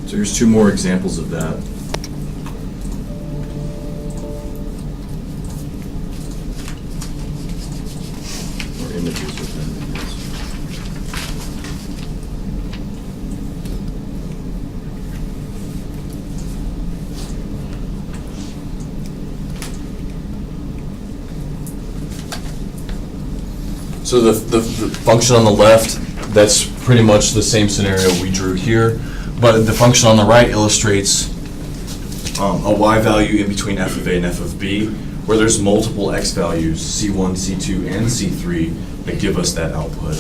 So here's two more examples of that. Or images of them, I guess. So the function on the left, that's pretty much the same scenario we drew here. But the function on the right illustrates a y value in between f of A and f of B, where there's multiple x values, C1, C2, and C3, that give us that output.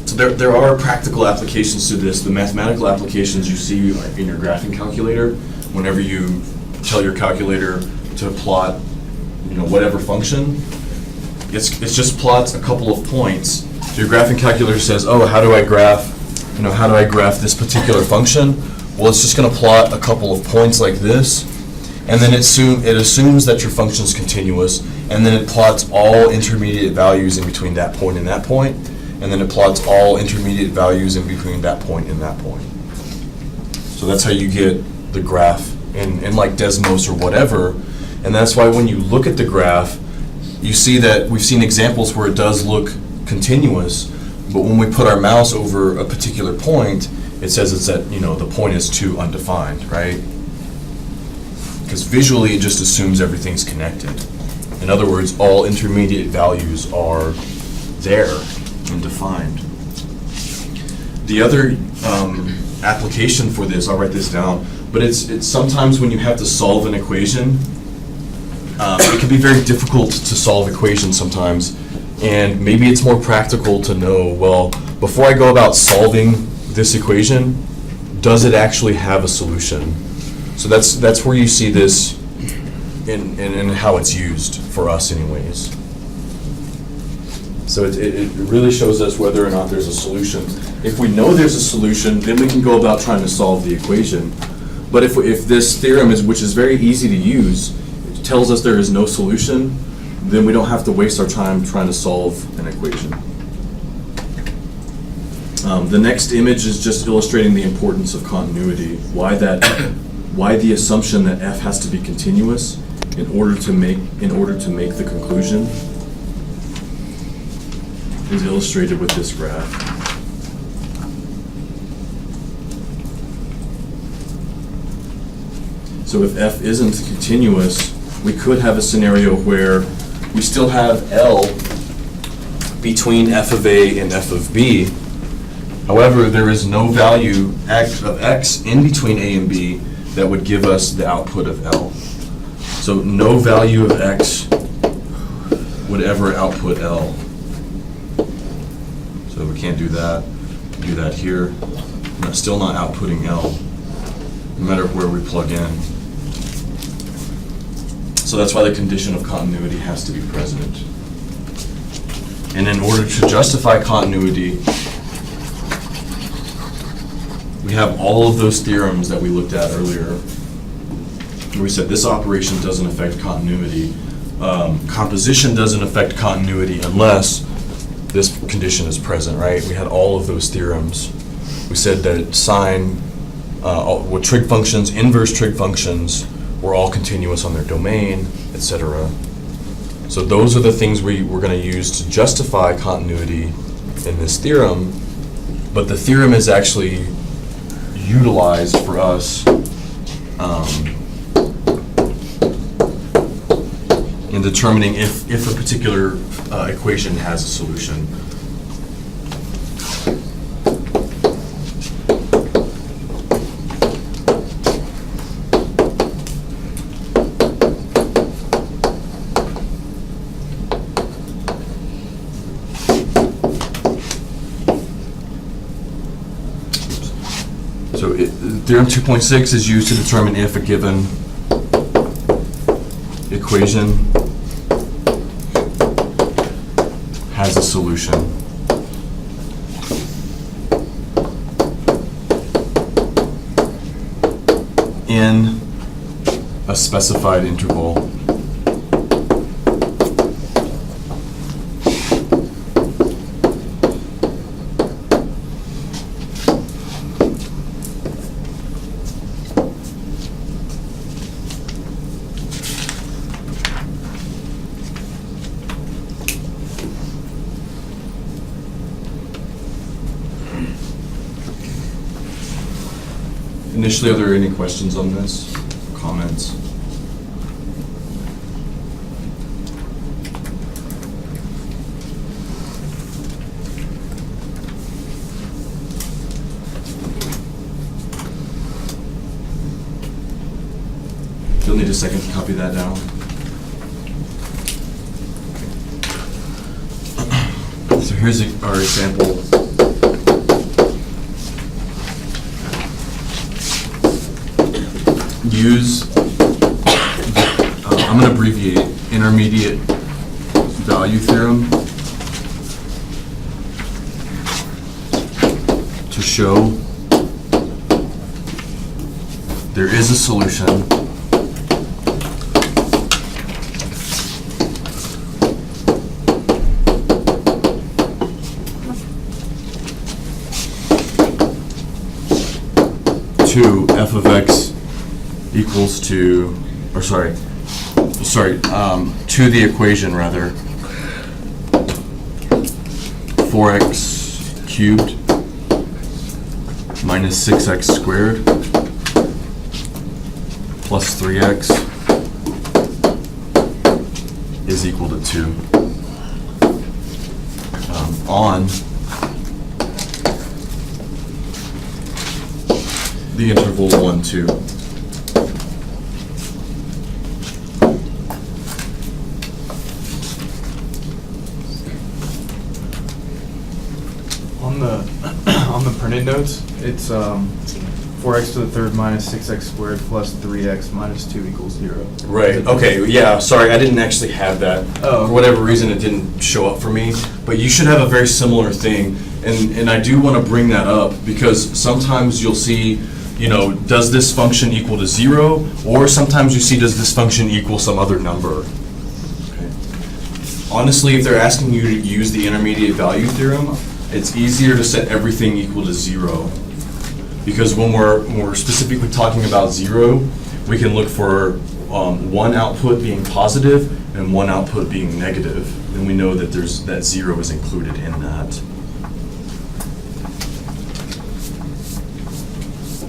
So there are practical applications to this. The mathematical applications you see in your graphing calculator, whenever you tell your calculator to plot, you know, whatever function, it just plots a couple of points. So your graphing calculator says, oh, how do I graph this particular function? Well, it's just going to plot a couple of points like this, and then it assumes that your function's continuous, and then it plots all intermediate values in between that point and that point, and then it plots all intermediate values in between that point and that point. So that's how you get the graph in like Desmos or whatever, and that's why when you look at the graph, you see that we've seen examples where it does look continuous, but when we put our mouse over a particular point, it says it's at, you know, the point is too undefined, right? Because visually it just assumes everything's connected. In other words, all intermediate values are there and defined. The other application for this, I'll write this down, but it's sometimes when you have to solve an equation, it can be very difficult to solve equations sometimes, and maybe it's more practical to know, well, before I go about solving this equation, does it actually have a solution? So that's where you see this in how it's used for us anyways. So it really shows us whether or not there's a solution. If we know there's a solution, then we can go about trying to solve the equation. But if this theorem, which is very easy to use, it tells us there is no solution, then we don't have to waste our time trying to solve an equation. The next image is just illustrating the importance of continuity. Why the assumption that f has to be continuous in order to make the conclusion is illustrated with this graph. So if f isn't continuous, we could have a scenario where we still have L between f of a and f of b. However, there is no value of x in between a and b that would give us the output of L. So no value of x would ever output L. So we can't do that. Do that here. We're still not outputting L, no matter where we plug in. So that's why the condition of continuity has to be present. And in order to justify continuity, we have all of those theorems that we looked at earlier, where we said this operation doesn't affect continuity. Composition doesn't affect continuity unless this condition is present, right? We had all of those theorems. We said that sine, with trig functions, inverse trig functions, were all continuous on their domain, etc. So those are the things we're going to use to justify continuity in this theorem, but the theorem is actually utilized for us in determining if a particular equation has a solution. So Theorem 2.6 is used to determine if a given equation has a solution. In a specified interval. Initially, are there any questions on this? Comments? You'll need a second to copy that down. So here's our example. Use, I'm going to abbreviate, intermediate value theorem to show there is a solution to f of x equals to, or to the equation rather, 4x cubed minus 6x squared plus 3x is equal to 2. on the interval 1, 2. On the on the printed notes, it's 4x to the third minus 6x squared plus 3x minus 2 equals 0. Right, okay, yeah, sorry, I didn't actually have that. Oh. For whatever reason, it didn't show up for me, but you should have a very similar thing. And I do want to bring that up because sometimes you'll see, you know, does this function equal to 0? Or sometimes you see, does this function equal some other number? Okay. Honestly, if they're asking you to use the intermediate value theorem, it's easier to set everything equal to 0. Because when we're specifically talking about 0, we can look for one output being positive and one output being negative. And we know that that 0 is included in that.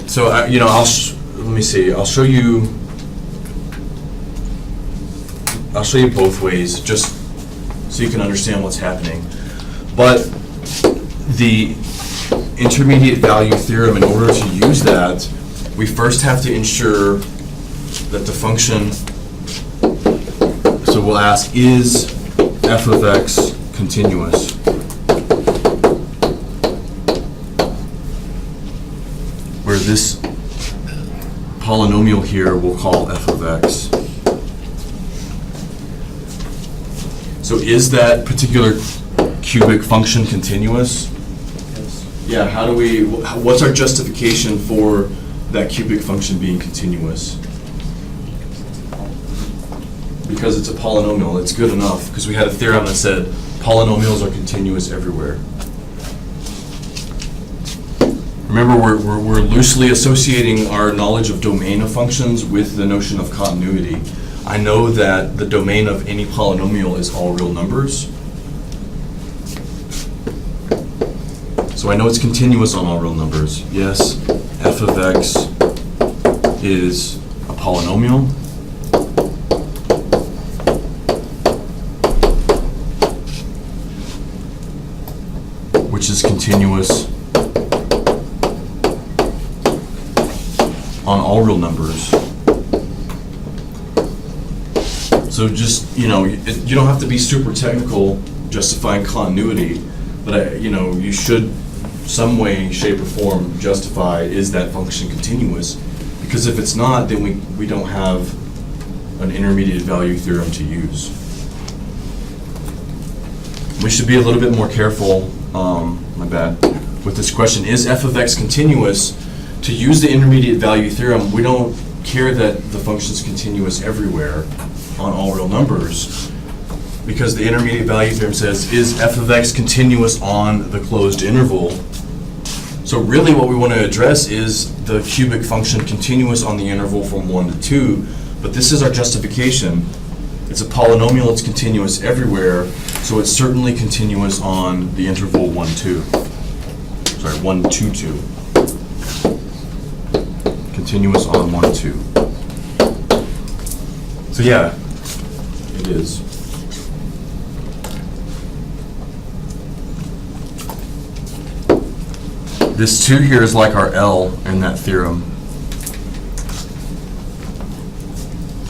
So, you know, let me see. I'll show you both ways, just so you can understand what's happening. But the intermediate value theorem, in order to use that, we first have to ensure that the function, so we'll ask, is f of x continuous? Where this polynomial here we'll call f of x. So is that particular cubic function continuous? Yeah, what's our justification for that cubic function being continuous? Because it's a polynomial, it's good enough, because we had a theorem that said polynomials are continuous everywhere. Remember, we're loosely associating our knowledge of domain of functions with the notion of continuity. I know that the domain of any polynomial is all real numbers. So I know it's continuous on all real numbers. Yes, f of x is a polynomial. Which is continuous on all real numbers. So just, you know, you don't have to be super technical justifying continuity, but you should some way, shape, or form justify, is that function continuous? Because if it's not, then we don't have an intermediate value theorem to use. We should be a little bit more careful, my bad, with this question, is f of x continuous? To use the intermediate value theorem, we don't care that the function's continuous everywhere on all real numbers, because the intermediate value theorem says, is f of x continuous on the closed interval? So really what we want to address is the cubic function continuous on the interval from 1 to 2, but this is our justification. It's a polynomial, it's continuous everywhere, so it's certainly continuous on the interval 1, 2. Sorry, 1, 2, 2. Continuous on 1, 2. So yeah, it is. This 2 here is like our L in that theorem.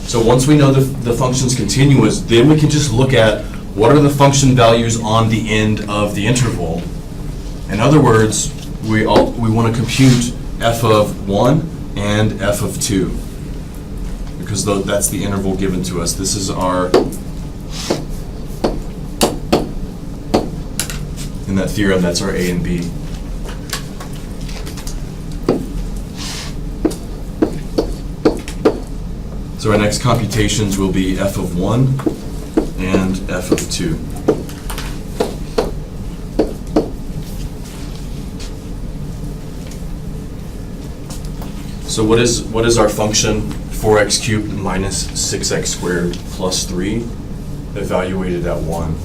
So once we know the function's continuous, then we can just look at what are the function values on the end of the interval. In other words, we want to compute f of 1 and f of 2, because that's the interval given to us. This is our, in that theorem, that's our A and B. So our next computations will be f of 1 and f of 2. So what is our function 4x cubed minus 6x squared plus 3 evaluated at 1?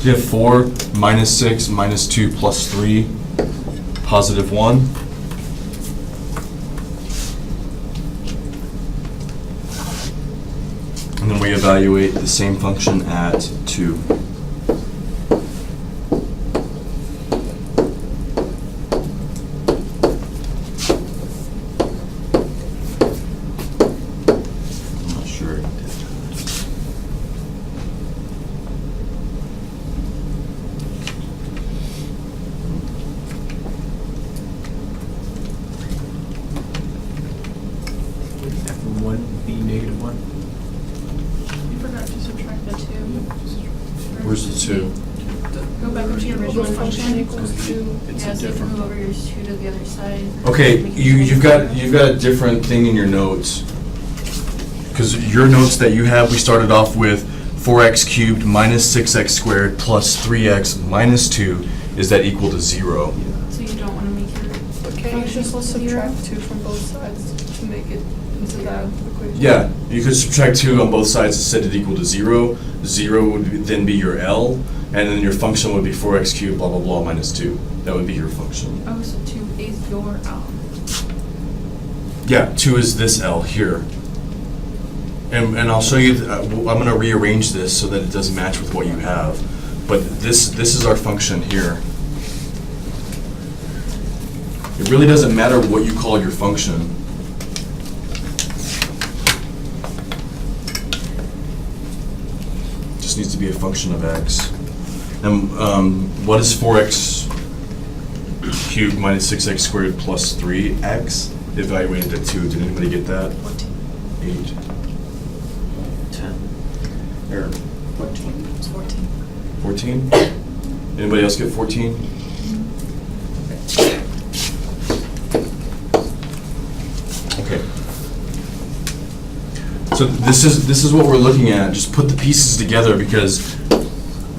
So you have 4, minus 6, minus 2, plus 3, positive 1. And then we evaluate the same function at 2. I'm not sure it did that. F1 be negative 1. You forgot to subtract the 2. Where's the 2? Go back up to your original function. Equals 2. It's Yeah, a so you different move over your 2 to the other side. Okay, Make it you've straight. got a different thing in your notes. Because your notes that you have, we started off with 4x cubed minus 6x squared plus 3x minus 2. Is that equal to 0? So you don't want to make your But can't you function just equal to 0? subtract 2 from both sides to make it into that equation? Yeah, you could subtract 2 on both sides and set it equal to 0. 0 would then be your L, and then your function would be 4x cubed blah blah blah minus 2. That would be your function. Oh, so 2 is your L. Yeah, 2 is this L here. And I'll show you, I'm going to rearrange this so that it doesn't match with what you have. But this is our function here. It really doesn't matter what you call your function. It just needs to be a function of x. And what is 4x cubed minus 6x squared plus 3x? Evaluated at 2. Did anybody get that? 8. 10. Or 14. It's 14. 14? Anybody else get 14? Okay. So this is what we're looking at. Just put the pieces together because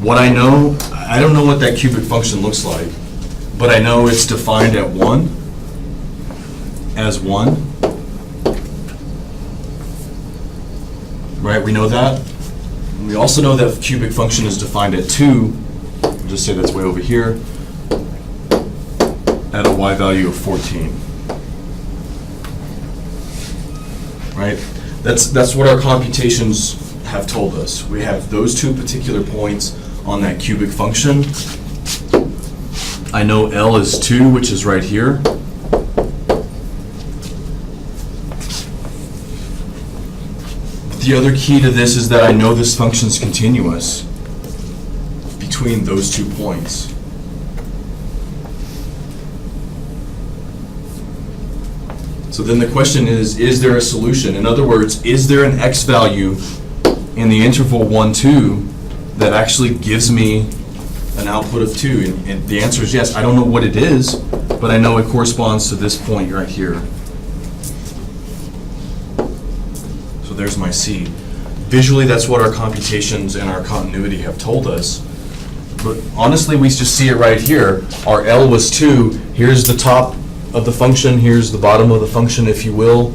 what I know, I don't know what that cubic function looks like, but I know it's defined at 1 as 1. Right, we know that. And we also know that cubic function is defined at 2. We'll just say that's way over here at a y value of 14. Right? That's what our computations have told us. We have those 2 particular points on that cubic function. I know L is 2, which is right here. The other key to this is that I know this function's continuous between those 2 points. So then the question is there a solution? In other words, is there an x value in the interval 1, 2 that actually gives me an output of 2? And the answer is yes. I don't know what it is, but I know it corresponds to this point right here. So there's my C. Visually, that's what our computations and our continuity have told us. But honestly, we just see it right here. Our L was 2. Here's the top of the function. Here's the bottom of the function, if you will.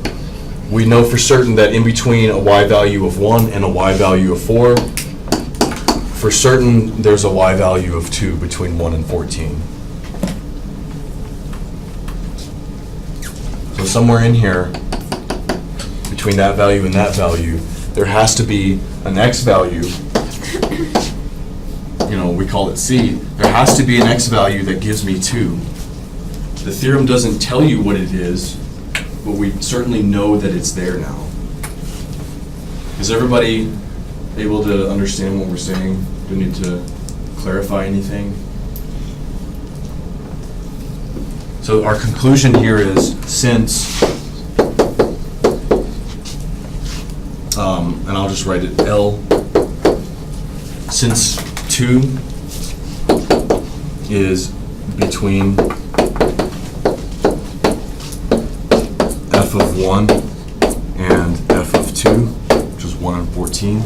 We know for certain that in between a y value of 1 and a y value of 4, for certain there's a y value of 2 between 1 and 14. So somewhere in here, between that value and that value, there has to be an x value, we call it C. There has to be an x value that gives me 2. The theorem doesn't tell you what it is, but we certainly know that it's there now. Is everybody able to understand what we're saying? Do we need to clarify anything? So our conclusion here is since, and I'll just write it L, since 2 is between f of 1 and f of 2, which is 1 and 14,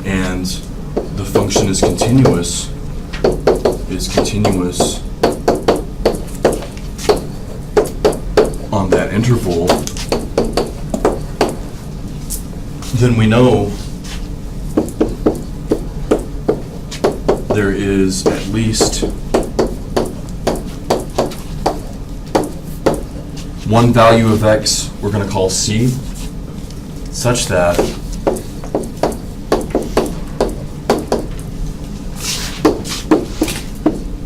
and the function is continuous on that interval, then we know there is at least one value of x we're going to call c, such that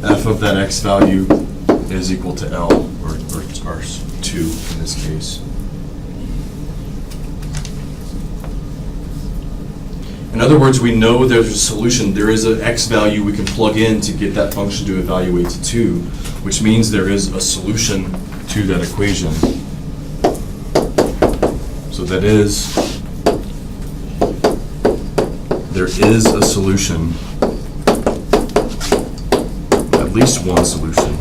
f of that x value is equal to L, or 2 in this case. In other words, we know there's a solution. There is an x value we can plug in to get that function to evaluate to 2, which means there is a solution to that equation. So that is, there is a solution, at least one solution.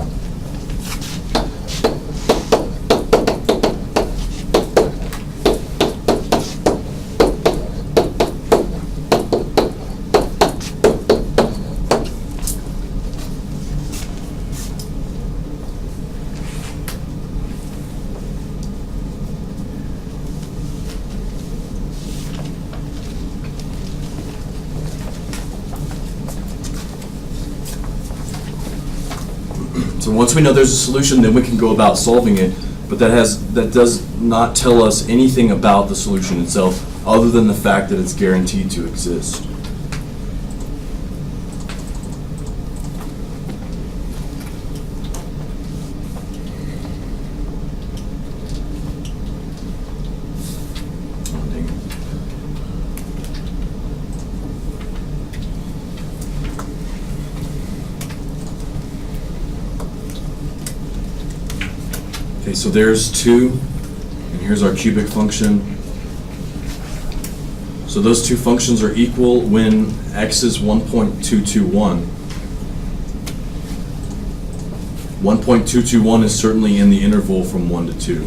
So once we know there's a solution, then we can go about solving it, but that does not tell us anything about the solution itself, other than the fact that it's guaranteed to exist. Oh, dang it. Okay, so there's 2, and here's our cubic function. So those two functions are equal when x is 1.221. 1.221 is certainly in the interval from 1 to 2.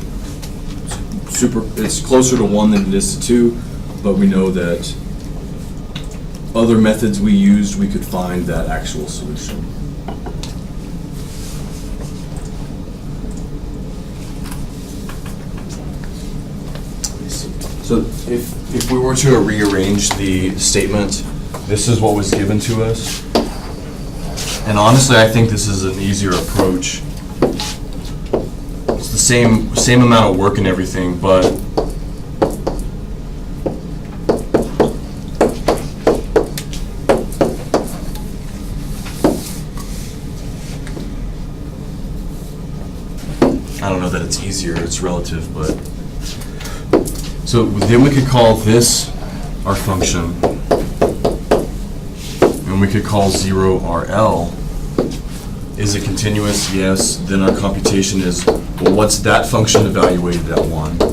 It's closer to 1 than it is to 2, but we know that other methods we used, we could find that actual solution. So if we were to rearrange the statement, this is what was given to us. And honestly, I think this is an easier approach. It's the same amount of work and everything, but I don't know that it's easier, it's relative, but so then we could call this our function, and we could call 0 our L. Is it continuous? Yes. Then our computation is, well, what's that function evaluated at 1? -1.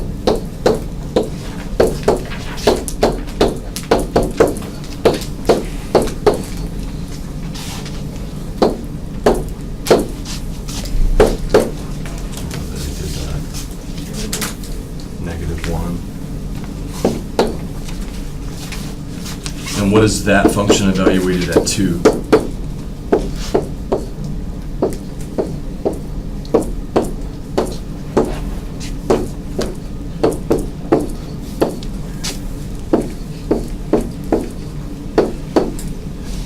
And what is that function evaluated at 2?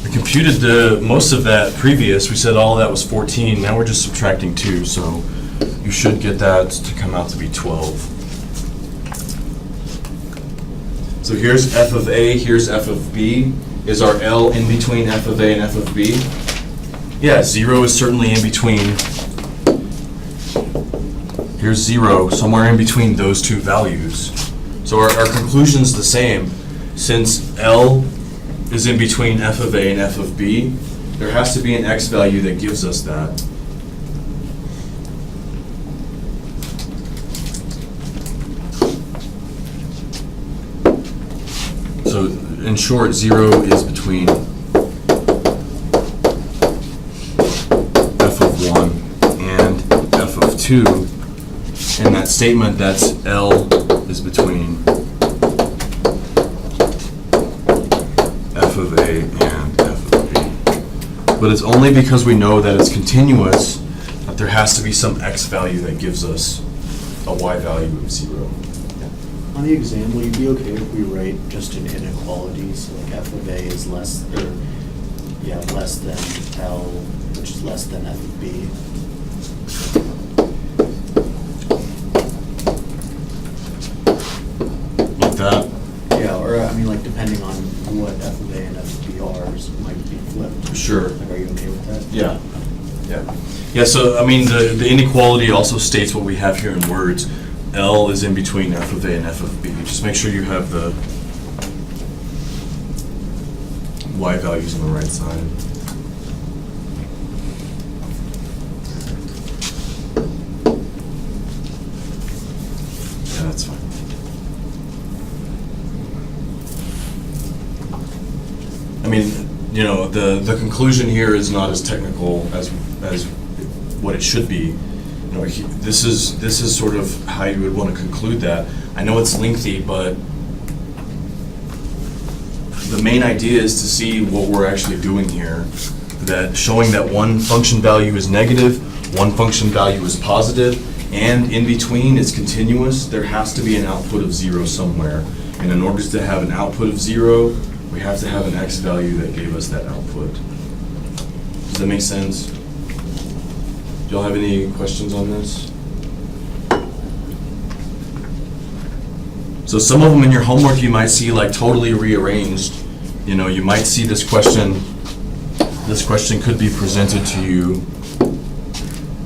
We computed most of that previous. We said all of that was 14. Now we're just subtracting 2, so you should get that to come out to be 12. So here's f of A, here's f of B. Is our L in between f of A and f of B? Yeah, 0 is certainly in between. Here's 0, somewhere in between those two values. So our conclusion's the same. Since L is in between f of A and f of B, there has to be an x value that gives us that. So in short, 0 is between f of 1 and f of 2. In that statement, that's L is between f of A and f of B. But it's only because we know that it's continuous that there has to be some x value that gives us a y value of 0. On the exam, will you be okay if we write just an inequality, so like f of A is less, or yeah, less than L, which is less than F of B. Like that? Yeah, or I mean, like, depending on what F of A and F of B are, might be flipped. Sure. Like, are you okay with that? Yeah. Yeah. Yeah, so, I mean, the inequality also states what we have here in words. L is in between F of A and F of B. Just make sure you have the Y values on the right side. Yeah, that's fine. I mean, you know, the conclusion here is not as technical as what it should be. You know, this is sort of how you would want to conclude that. I know it's lengthy, but the main idea is to see what we're actually doing here. That showing that one function value is negative, one function value is positive, and in between it's continuous. There has to be an output of 0 somewhere. And in order to have an output of 0, we have to have an x value that gave us that output. Does that make sense? Do y'all have any questions on this? So some of them in your homework you might see like totally rearranged. You know, you might see this question could be presented to you,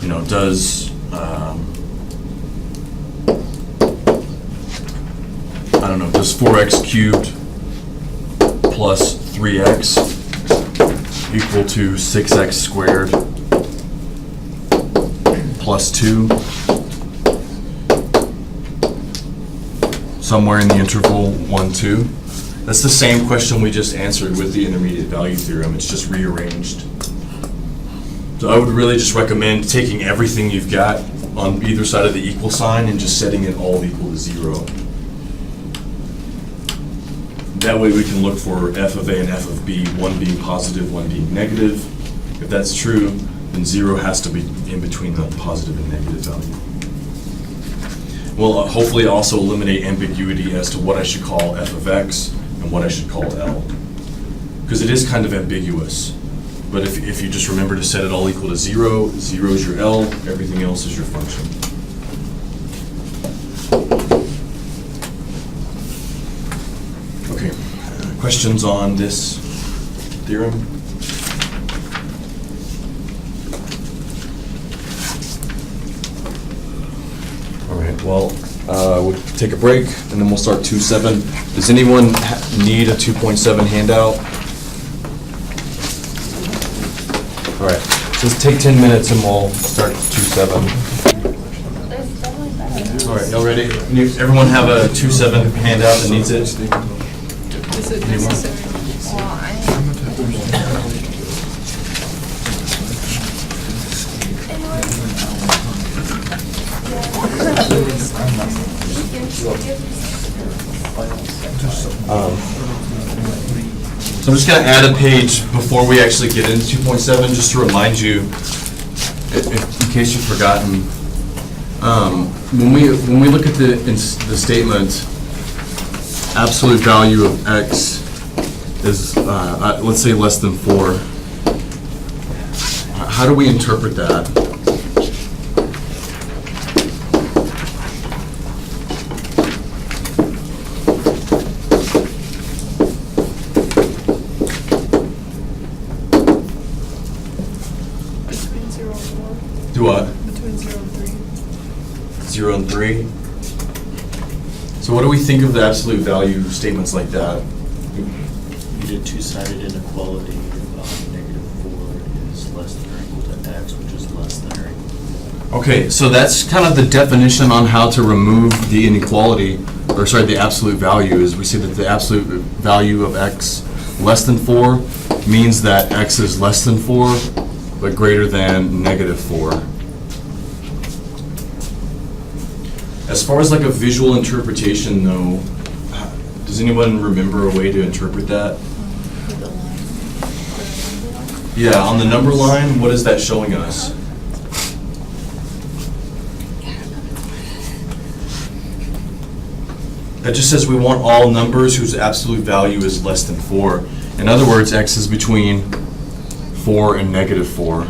you know, does, I don't know, does 4x cubed plus 3x equal to 6x squared plus 2, somewhere in the interval 1, 2. That's the same question we just answered with the intermediate value theorem. It's just rearranged. So I would really just recommend taking everything you've got on either side of the equal sign and just setting it all equal to 0. That way we can look for f of a and f of b, one being positive, one being negative. If that's true, then 0 has to be in between the positive and negative value. We'll hopefully also eliminate ambiguity as to what I should call f of x and what I should call L. Because it is kind of ambiguous. But if you just remember to set it all equal to 0, 0 is your L, everything else is your function. Okay, questions on this theorem? All right, well, we'll take a break and then we'll start 2.7. Does anyone need a 2.7 handout? All right, just take 10 minutes and we'll start 2.7. All right, y'all ready? Everyone have a 2.7 handout that needs it? Is it necessary? So I'm just going to add a page before we actually get into 2.7, just to remind you, in case you've forgotten. When we look at the statement, absolute value of x is let's say less than 4. How do we interpret that? Between 0 and 4. Do what? Between 0 and 3. 0 and 3. So what do we think of the absolute value statements like that? You did two-sided inequality. -4 is less than or equal to x, which is less than or equal to. Okay, so that's kind of the definition on how to remove the inequality, or sorry, the absolute value, is we see that the absolute value of x less than 4 means that x is less than 4, but greater than -4. As far as like a visual interpretation though, does anyone remember a way to interpret that? With the line. Yeah, on the number line, what is that showing us? That just says we want all numbers whose absolute value is less than 4. In other words, x is between 4 and negative 4.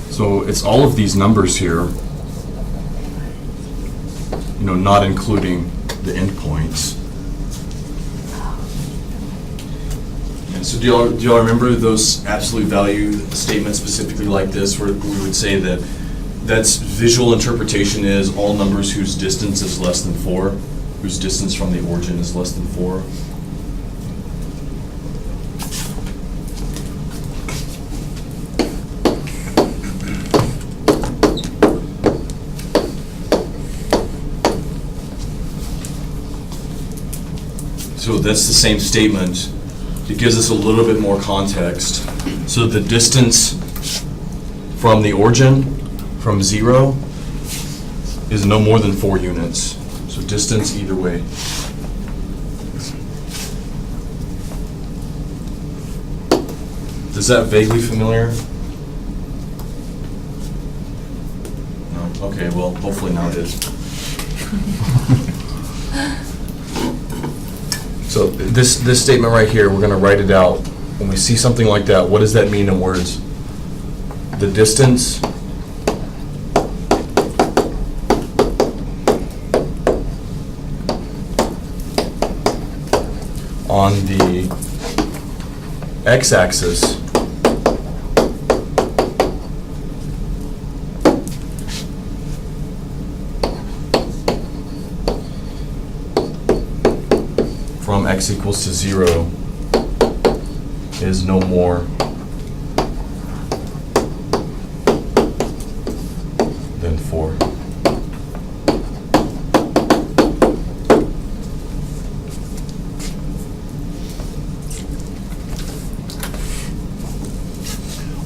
So it's all of these numbers here, you know, not including the endpoints. And so do y'all remember those absolute value statements specifically like this, where we would say that that's visual interpretation is all numbers whose distance is less than 4, whose distance from the origin is less than 4. So that's the same statement. It gives us a little bit more context. So the distance from the origin, from 0, is no more than 4 units. So distance either way. Is that vaguely familiar? No? Okay, well, hopefully now it is. So this statement right here, we're going to write it out. When we see something like that, what does that mean in words? The distance on the x-axis from x equals to 0 is no more than 4.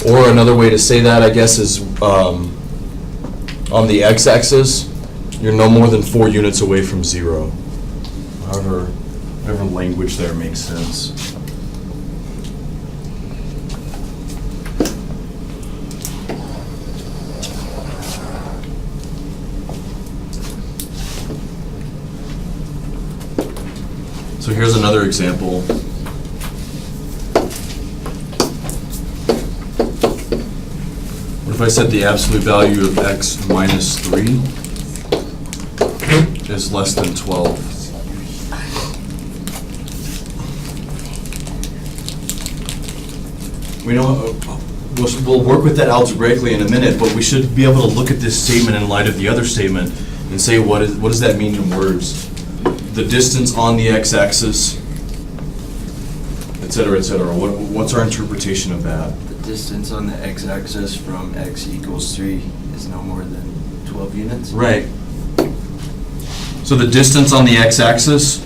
Or another way to say that, I guess, is on the x-axis, you're no more than 4 units away from 0. Whatever language there makes sense. So here's another example. What if I said the absolute value of x minus 3 is less than 12? We know we'll work with that algebraically in a minute, but we should be able to look at this statement in light of the other statement and say what does that mean in words? The distance on the x-axis, et cetera, et cetera. What's our interpretation of that? The distance on the x-axis from x equals 3 is no more than 12 units? Right. So the distance on the x-axis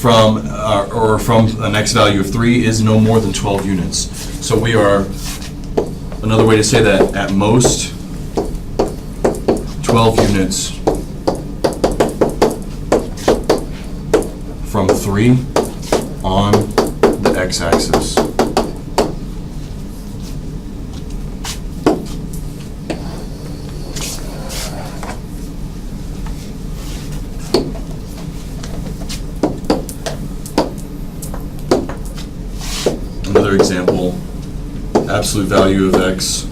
from an x value of 3 is no more than 12 units. So we are, another way to say that, at most 12 units from 3 on the x-axis. Another example, absolute value of x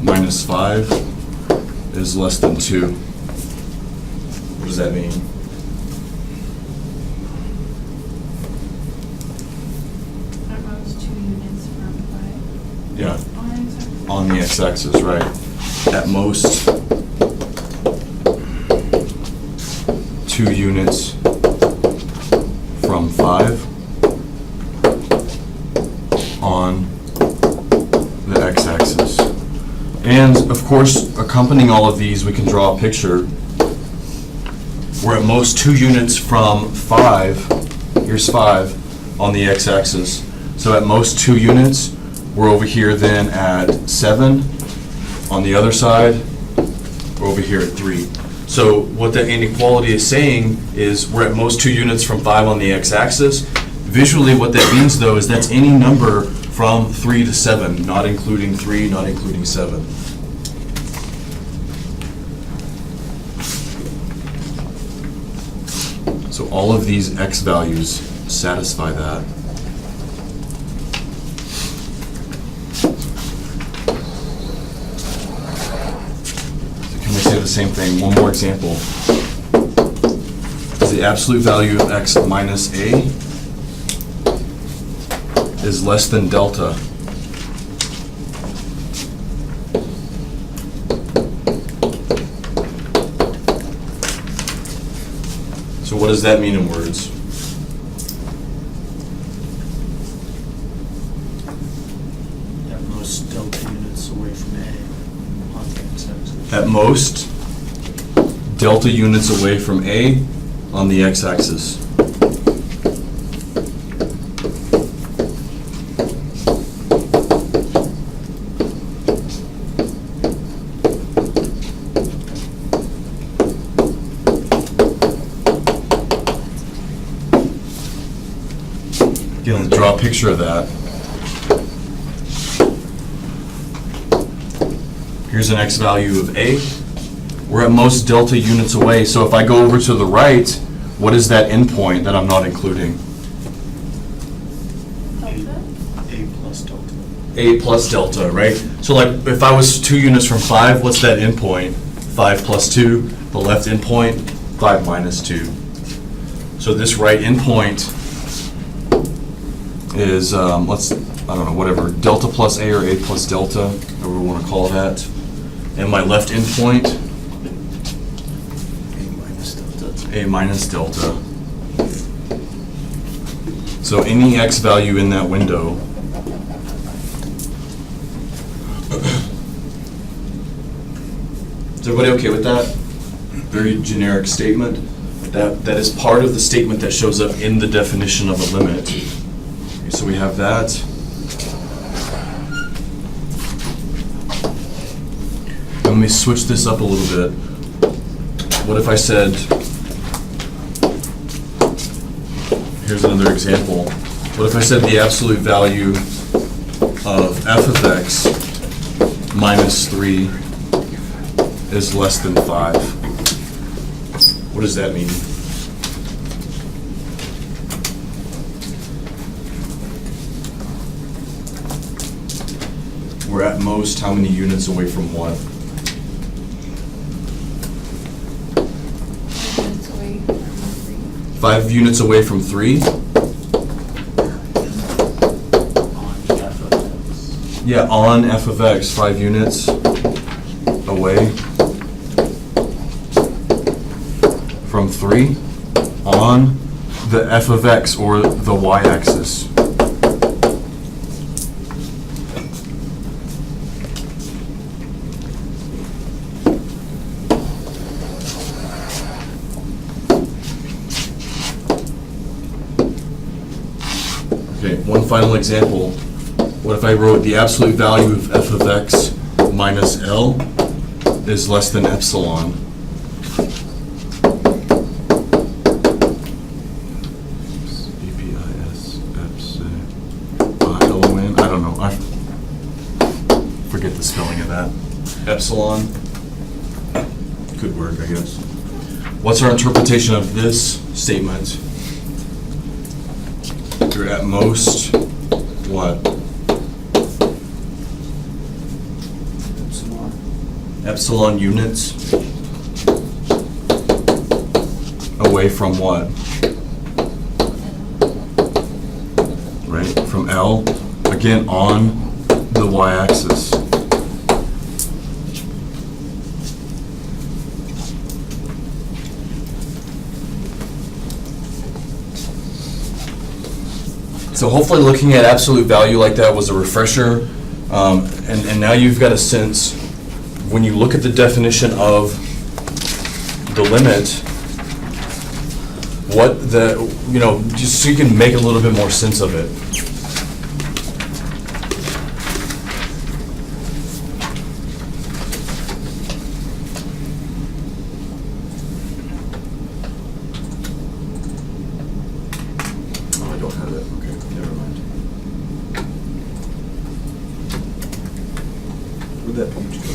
minus 5 is less than 2. What does that mean? At most 2 units from 5. Yeah, On the x-axis. on the x-axis, right. At most 2 units from 5 on the x-axis. And of course, accompanying all of these, we can draw a picture. We're at most 2 units from 5, here's 5, on the x-axis. So at most 2 units, we're over here then at 7. On the other side, we're over here at 3. So what that inequality is saying is we're at most 2 units from 5 on the x-axis. Visually, what that means, though, is that's any number from 3 to 7, not including 3, not including 7. So all of these x values satisfy that. So can we say the same thing? One more example. Is the absolute value of x minus a is less than delta? So what does that mean in words? At most delta units away from A on the x-axis. At most, delta units away from A on the x-axis. Again, let's draw a picture of that. Here's an x value of A. We're at most delta units away, so if I go over to the right, what is that endpoint that I'm not including? Delta? A plus delta. A plus delta, right? So like, if I was 2 units from 5, what's that endpoint? 5 plus 2, the left endpoint, 5 minus 2. So this right endpoint is, I don't know, whatever, delta plus A or A plus delta, whatever we want to call that. And my left endpoint, A minus delta. So any x value in that window is everybody okay with that? Very generic statement. That is part of the statement that shows up in the definition of a limit. Okay, so we have that. Let me switch this up a little bit. What if I said, here's another example. What if I said the absolute value of f of x minus 3 is less than 5? What does that mean? We're at most how many units away from what? Units away from 3. 5 units away from 3? On f of x. Yeah, on f of x, 5 units away from 3 on the f of x or the y-axis. Okay, one final example. What if I wrote the absolute value of f of x minus L is less than epsilon? EPIS, epsilon, I don't know. I forget the spelling of that. Epsilon. Could work, I guess. What's our interpretation of this statement? You're at most, what? Epsilon units away from what? Right, from L, again on the y-axis. So hopefully looking at absolute value like that was a refresher, and now you've got a sense, when you look at the definition of the limit, what the, just so you can make a little bit more sense of it. Oh, I don't have it. Okay, never mind. Where'd that page go?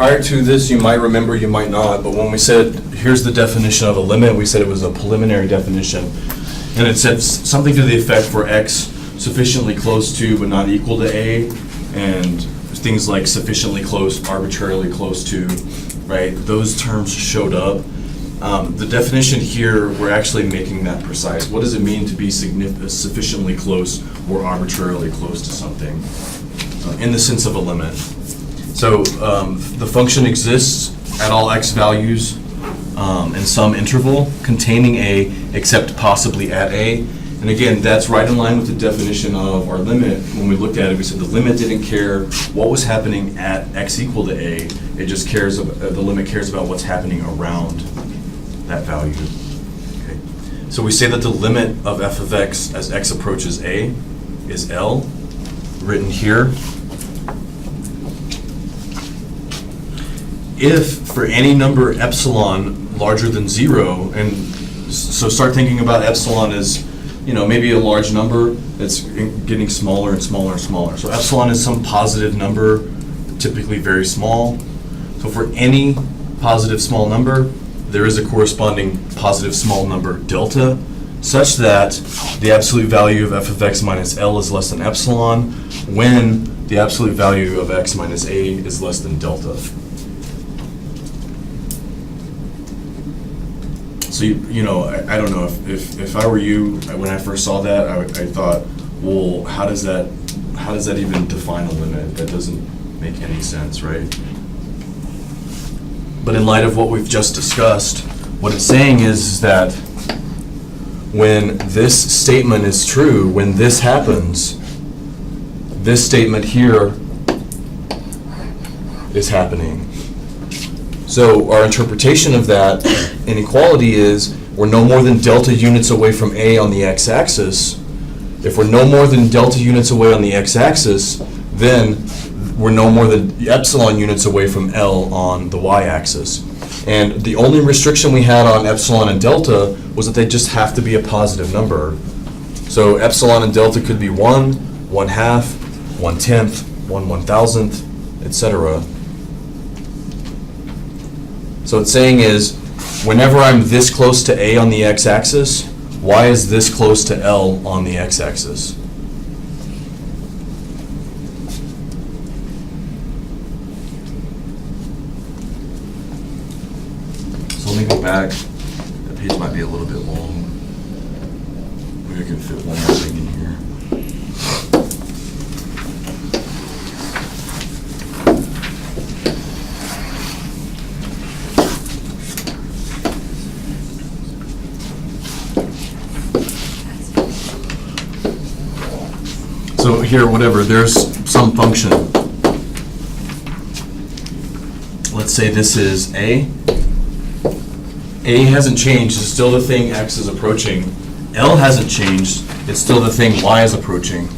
prior to this, you might remember, you might not, but when we said, here's the definition of a limit, we said it was a preliminary definition. And it said something to the effect for x sufficiently close to but not equal to a, and things like sufficiently close, arbitrarily close to, right? Those terms showed up. The definition here, we're actually making that precise. What does it mean to be sufficiently close or arbitrarily close to something in the sense of a limit? So the function exists at all x values in some interval containing a except possibly at a. And again, that's right in line with the definition of our limit. When we looked at it, we said the limit didn't care what was happening at x equal to a. It just cares, the limit cares about what's happening around that value. Okay. So we say that the limit of f of x as x approaches a is L, written here. If for any number epsilon larger than 0, and so start thinking about epsilon as, you know, maybe a large number that's getting smaller and smaller and smaller. So epsilon is some positive number, typically very small. So for any positive small number, there is a corresponding positive small number delta, such that the absolute value of f of x minus L is less than epsilon when the absolute value of x minus a is less than delta. So, you know, I don't know, if I were you, when I first saw that, I thought, well, how does that even define a limit? That doesn't make any sense, right? But in light of what we've just discussed, what it's saying is that when this statement is true, when this happens, this statement here is happening. So our interpretation of that inequality is we're no more than delta units away from A on the x-axis. If we're no more than delta units away on the x-axis, then we're no more than epsilon units away from L on the y-axis. And the only restriction we had on epsilon and delta was that they just have to be a positive number. So epsilon and delta could be 1, 1/2, 1/10, 1/1000th, etc. So what it's saying is, whenever I'm this close to A on the x-axis, y is this close to L on the x-axis. So let me go back. That page might be a little bit long. Maybe I can fit one more thing in here. So here, whatever, there's some function. Let's say this is A. A hasn't changed, it's still the thing x is approaching. L hasn't changed, it's still the thing y is approaching.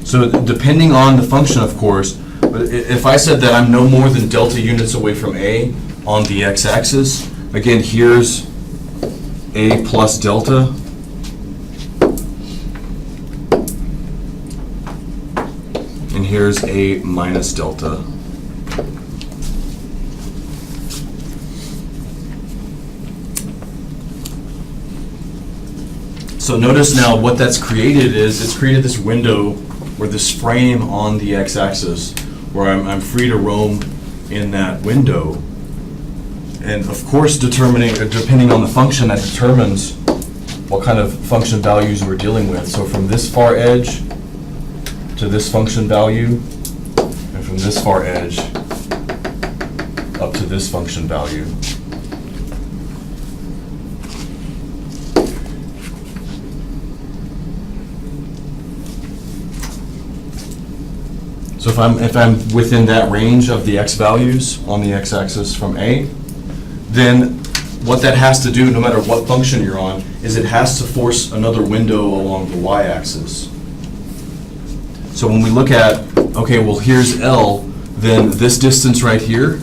So depending on the function, of course, but if I said that I'm no more than delta units away from A on the x-axis, again, here's A plus delta. And here's A minus delta. So notice now what that's created is it's created this window or this frame on the x-axis where I'm free to roam in that window. And of course, depending on the function, that determines what kind of function values we're dealing with. So from this far edge to this function value, and from this far edge up to this function value. So if I'm within that range of the x values on the x-axis from A, then what that has to do, no matter what function you're on, is it has to force another window along the y-axis. So when we look at, okay, well here's L, then this distance right here,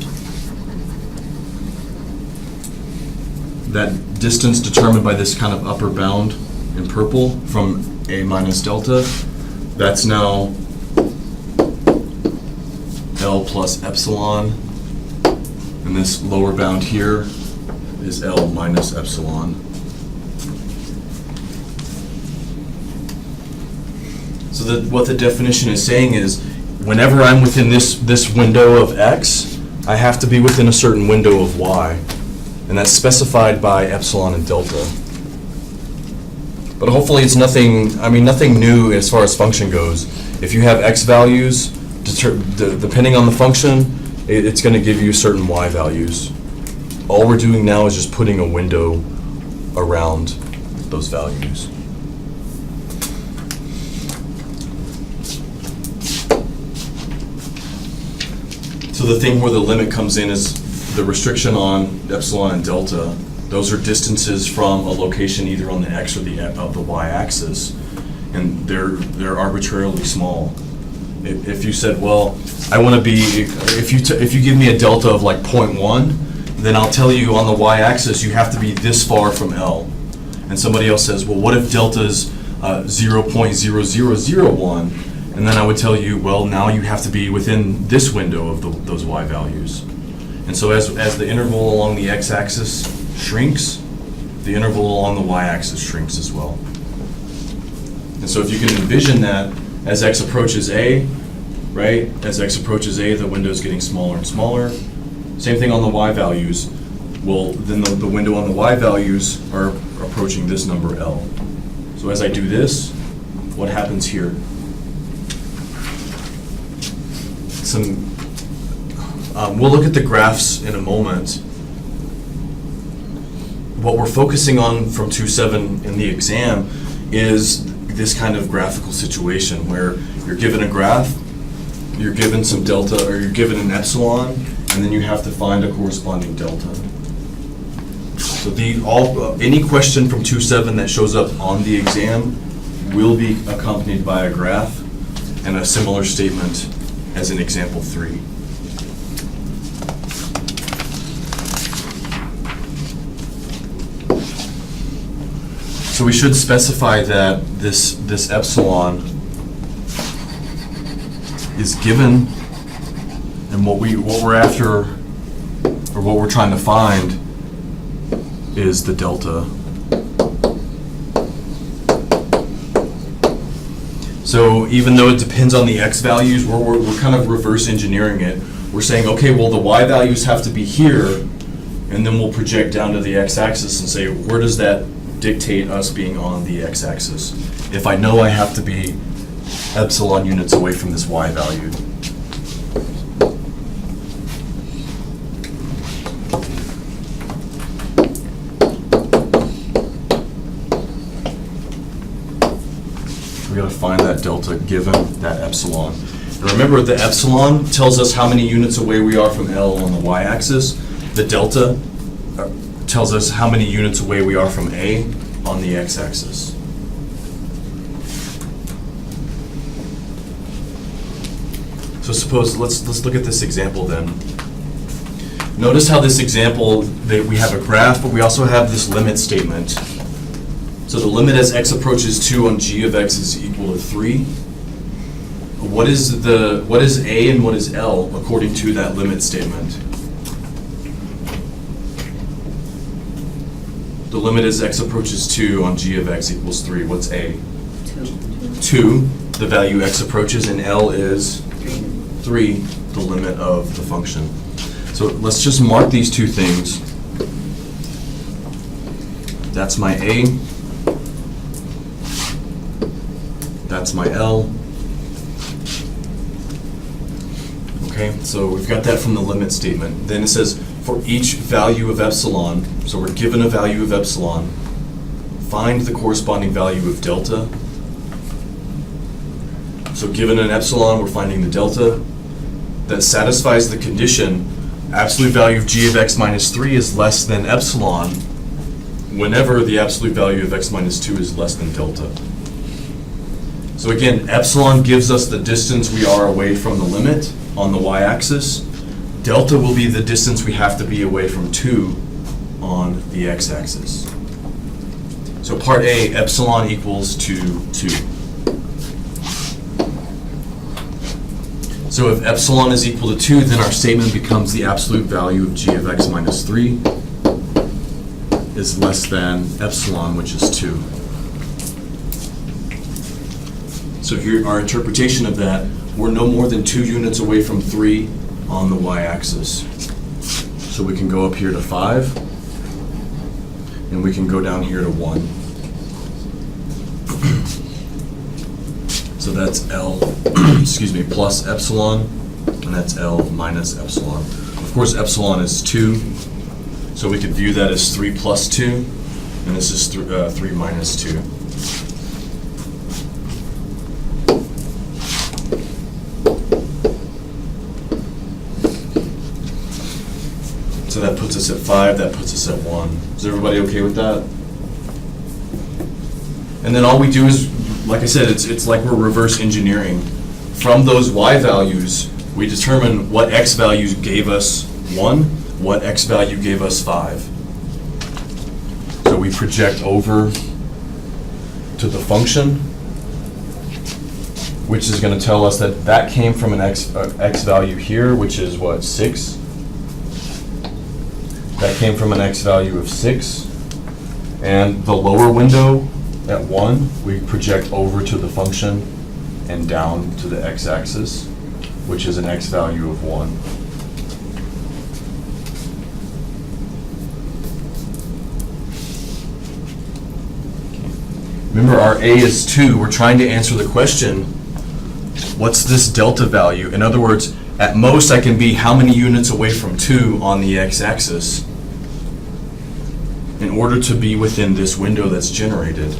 that distance determined by this kind of upper bound in purple from A minus delta, that's now L plus epsilon, and this lower bound here is L minus epsilon. So that what the definition is saying is, whenever I'm within this window of X, I have to be within a certain window of Y, and that's specified by epsilon and delta. But hopefully it's nothing new as far as function goes. If you have X values, depending on the function, it's going to give you certain Y values. All we're doing now is just putting a window around those values. So the thing where the limit comes in is the restriction on epsilon and delta. Those are distances from a location either on the X or the Y-axis, and they're arbitrarily small. If you said, well, I want to be, if you give me a delta of like 0.1, then I'll tell you on the Y-axis you have to be this far from L. And somebody else says, well, what if delta's 0.0001? And then I would tell you, well, now you have to be within this window of those Y values. And so as the interval along the X-axis shrinks, the interval along the Y-axis shrinks as well. And so if you can envision that as X approaches A, right? As X approaches A, the window is getting smaller and smaller. Same thing on the Y values. Well, then the window on the Y values are approaching this number L. So as I do this, what happens here? We'll look at the graphs in a moment. What we're focusing on from 2.7 in the exam is this kind of graphical situation where you're given a graph, you're given some delta, or you're given an epsilon, and then you have to find a corresponding delta. So any question from 2.7 that shows up on the exam will be accompanied by a graph and a similar statement as in example 3. So we should specify that this epsilon is given, and what we're after, or what we're trying to find, is the delta. So even though it depends on the X values, we're kind of reverse engineering it. We're saying, okay, well, the Y values have to be here, and then we'll project down to the X-axis and say, where does that dictate us being on the X-axis? If I know I have to be epsilon units away from this Y value. We got to find that delta given that epsilon. And remember, the epsilon tells us how many units away we are from L on the y-axis. The delta tells us how many units away we are from A on the x-axis. So suppose, let's look at this example then. Notice how this example, that we have a graph, but we also have this limit statement. So the limit as x approaches 2 on g of x is equal to 3. What is A and what is L according to that limit statement? The limit as x approaches 2 on g of x equals 3. What's A? 2, the value x approaches, and L is 3, the limit of the function. So let's just mark these two things. That's my A. That's my L. Okay, so we've got that from the limit statement. Then it says for each value of epsilon, so we're given a value of epsilon, find the corresponding value of delta. So given an epsilon, we're finding the delta that satisfies the condition absolute value of g of x minus 3 is less than epsilon whenever the absolute value of x minus 2 is less than delta. So again, epsilon gives us the distance we are away from the limit on the y-axis. Delta will be the distance we have to be away from 2 on the x-axis. So part A, epsilon equals to 2. So if epsilon is equal to 2, then our statement becomes the absolute value of g of x minus 3 is less than epsilon, which is 2. So here, our interpretation of that, we're no more than 2 units away from 3 on the y-axis. So we can go up here to 5, and we can go down here to 1. So that's L, excuse me, plus epsilon, and that's L minus epsilon. Of course, epsilon is 2, so we could view that as 3 plus 2, and this is 3 minus 2. So that puts us at 5, that puts us at 1. Is everybody okay with that? And then all we do is, like I said, it's like we're reverse engineering. From those y values, we determine what x value gave us 1, what x value gave us 5. So we project over to the function, which is going to tell us that that came from an x value here, which is what, 6? That came from an x value of 6. And the lower window at 1, we project over to the function and down to the x-axis, which is an x value of 1. Remember, our A is 2. We're trying to answer the question, what's this delta value? In other words, at most I can be how many units away from 2 on the x-axis in order to be within this window that's generated.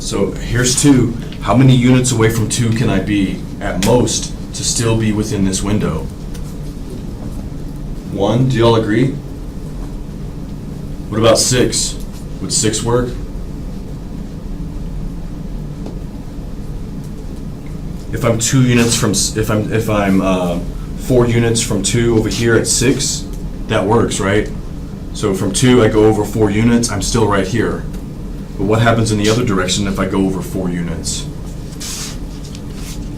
So here's 2. How many units away from 2 can I be at most to still be within this window? 1, do y'all agree? What about 6? Would 6 work? If I'm 2 units from, if I'm 4 units from 2 over here at 6, that works, right? So from 2, I go over 4 units, I'm still right here. But what happens in the other direction if I go over 4 units?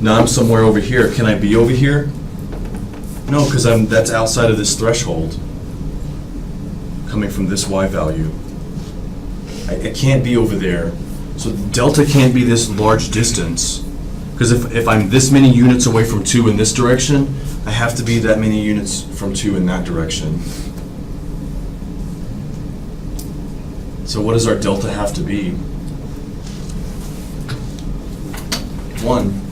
Now I'm somewhere over here. Can I be over here? No, because that's outside of this threshold, coming from this y value. I can't be over there. So delta can't be this large distance, because if I'm this many units away from 2 in this direction, I have to be that many units from 2 in that direction. So what does our delta have to be? 1.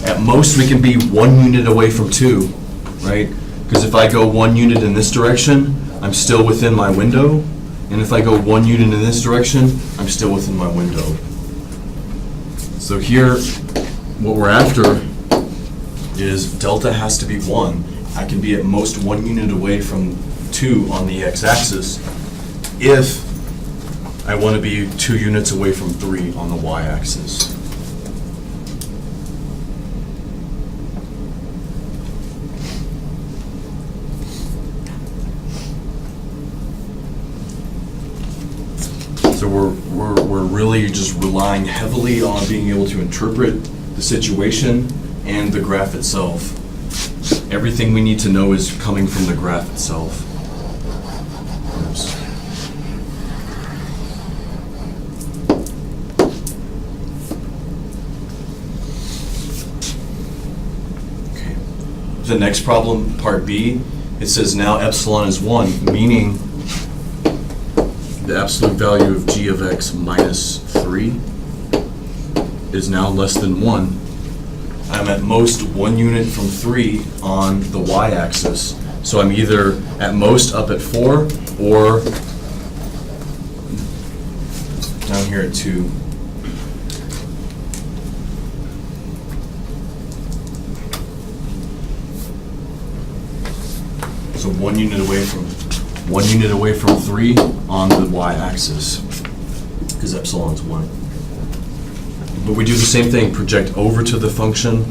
At most, we can be 1 unit away from 2, right? Because if I go 1 unit in this direction, I'm still within my window. And if I go 1 unit in this direction, I'm still within my window. So here, what we're after is delta has to be 1. I can be at most 1 unit away from 2 on the x-axis if I want to be 2 units away from 3 on the y-axis. So we're really just relying heavily on being able to interpret the situation and the graph itself. Everything we need to know is coming from the graph itself. Oops. Okay. The next problem, part B, it says now epsilon is 1, meaning the absolute value of g of x minus 3 is now less than 1. I'm at most 1 unit from 3 on the y-axis. So I'm either at most up at 4 or down here at 2. So 1 unit away from 3 on the y-axis, because epsilon's 1. But we do the same thing, project over to the function,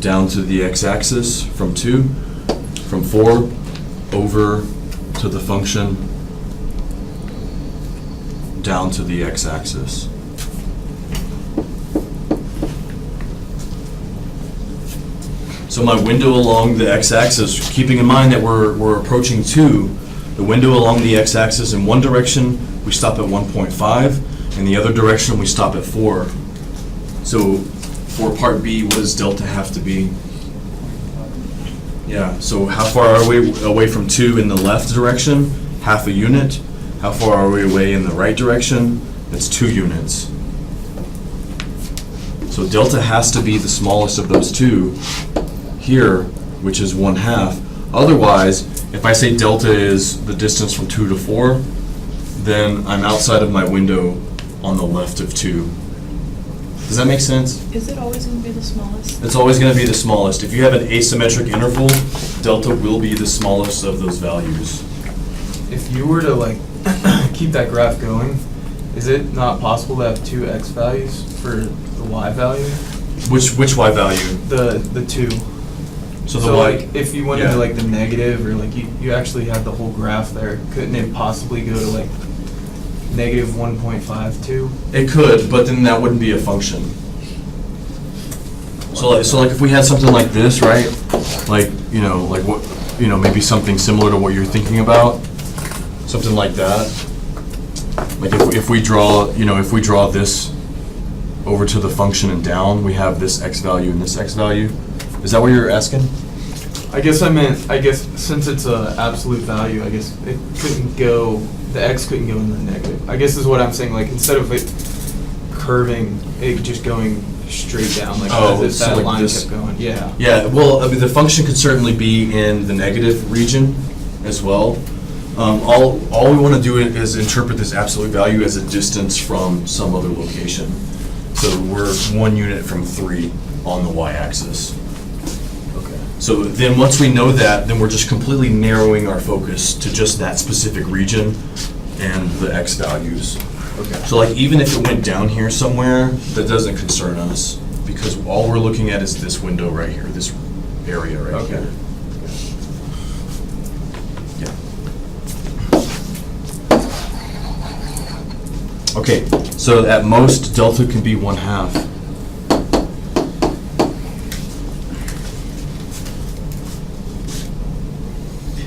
down to the x-axis from 2. from 4 over to the function down to the x-axis. So my window along the x-axis, keeping in mind that we're approaching 2, the window along the x-axis in one direction, we stop at 1.5, in the other direction, we stop at 4. So for part B, what does delta have to be? Yeah, so how far are we away from 2 in the left direction? Half a unit. How far are we away in the right direction? That's 2 units. So delta has to be the smallest of those two here, which is 1/2. Otherwise, if I say delta is the distance from 2 to 4, then I'm outside of my window on the left of 2. Does that make sense? Is it always going to be the smallest? It's always going to be the smallest. If you have an asymmetric interval, delta will be the smallest of those values. If you were to like keep that graph going, is it not possible to have 2 x values for the y value? Which y value? The 2. So the y. like if you went yeah. into like the negative, or like you actually have the whole graph there, couldn't it possibly go to like negative 1.52? It could, but then that wouldn't be a function. So like if we had something like this, right? Like, like what, maybe something similar to what you're thinking about. Something like that. Like if we draw, if we draw this over to the function and down, we have this x value and this x value. Is that what you're asking? I guess since it's a absolute value, I guess it couldn't go, the x couldn't go in the negative. I guess is what I'm saying, like instead of it curving, it just going straight down, like as if so that like line this. kept going. Yeah. Yeah, well, I mean, the function could certainly be in the negative region as well. All we want to do is interpret this absolute value as a distance from some other location. So we're 1 unit from 3 on the y-axis. Okay. So then once we know that, then we're just completely narrowing our focus to just that specific region and the x values. Okay. So like even if it went down here somewhere, that doesn't concern us because all we're looking at is this window right here, this area right Okay. here. Yeah. Okay, so at most delta can be 1/2.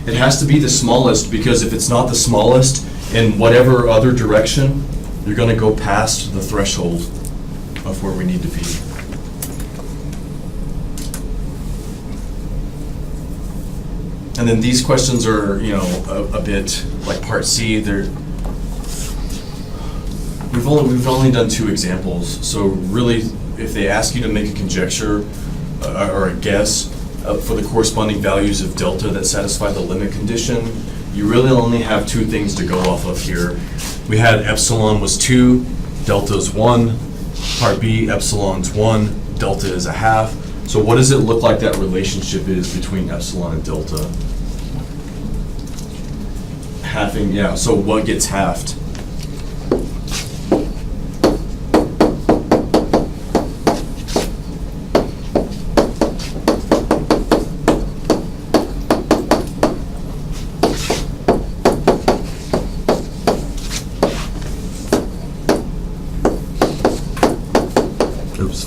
It has to be the smallest because if it's not the smallest, in whatever other direction, you're going to go past the threshold of where we need to be. And then these questions are, a bit like part C. We've only done 2 examples, so really, if they ask you to make a conjecture or a guess for the corresponding values of delta that satisfy the limit condition, you really only have 2 things to go off of here. We had epsilon was 2, delta is 1. Part B, epsilon's 1, delta is 1/2. So what does it look like that relationship is between epsilon and delta? Halving, yeah, so what gets halved?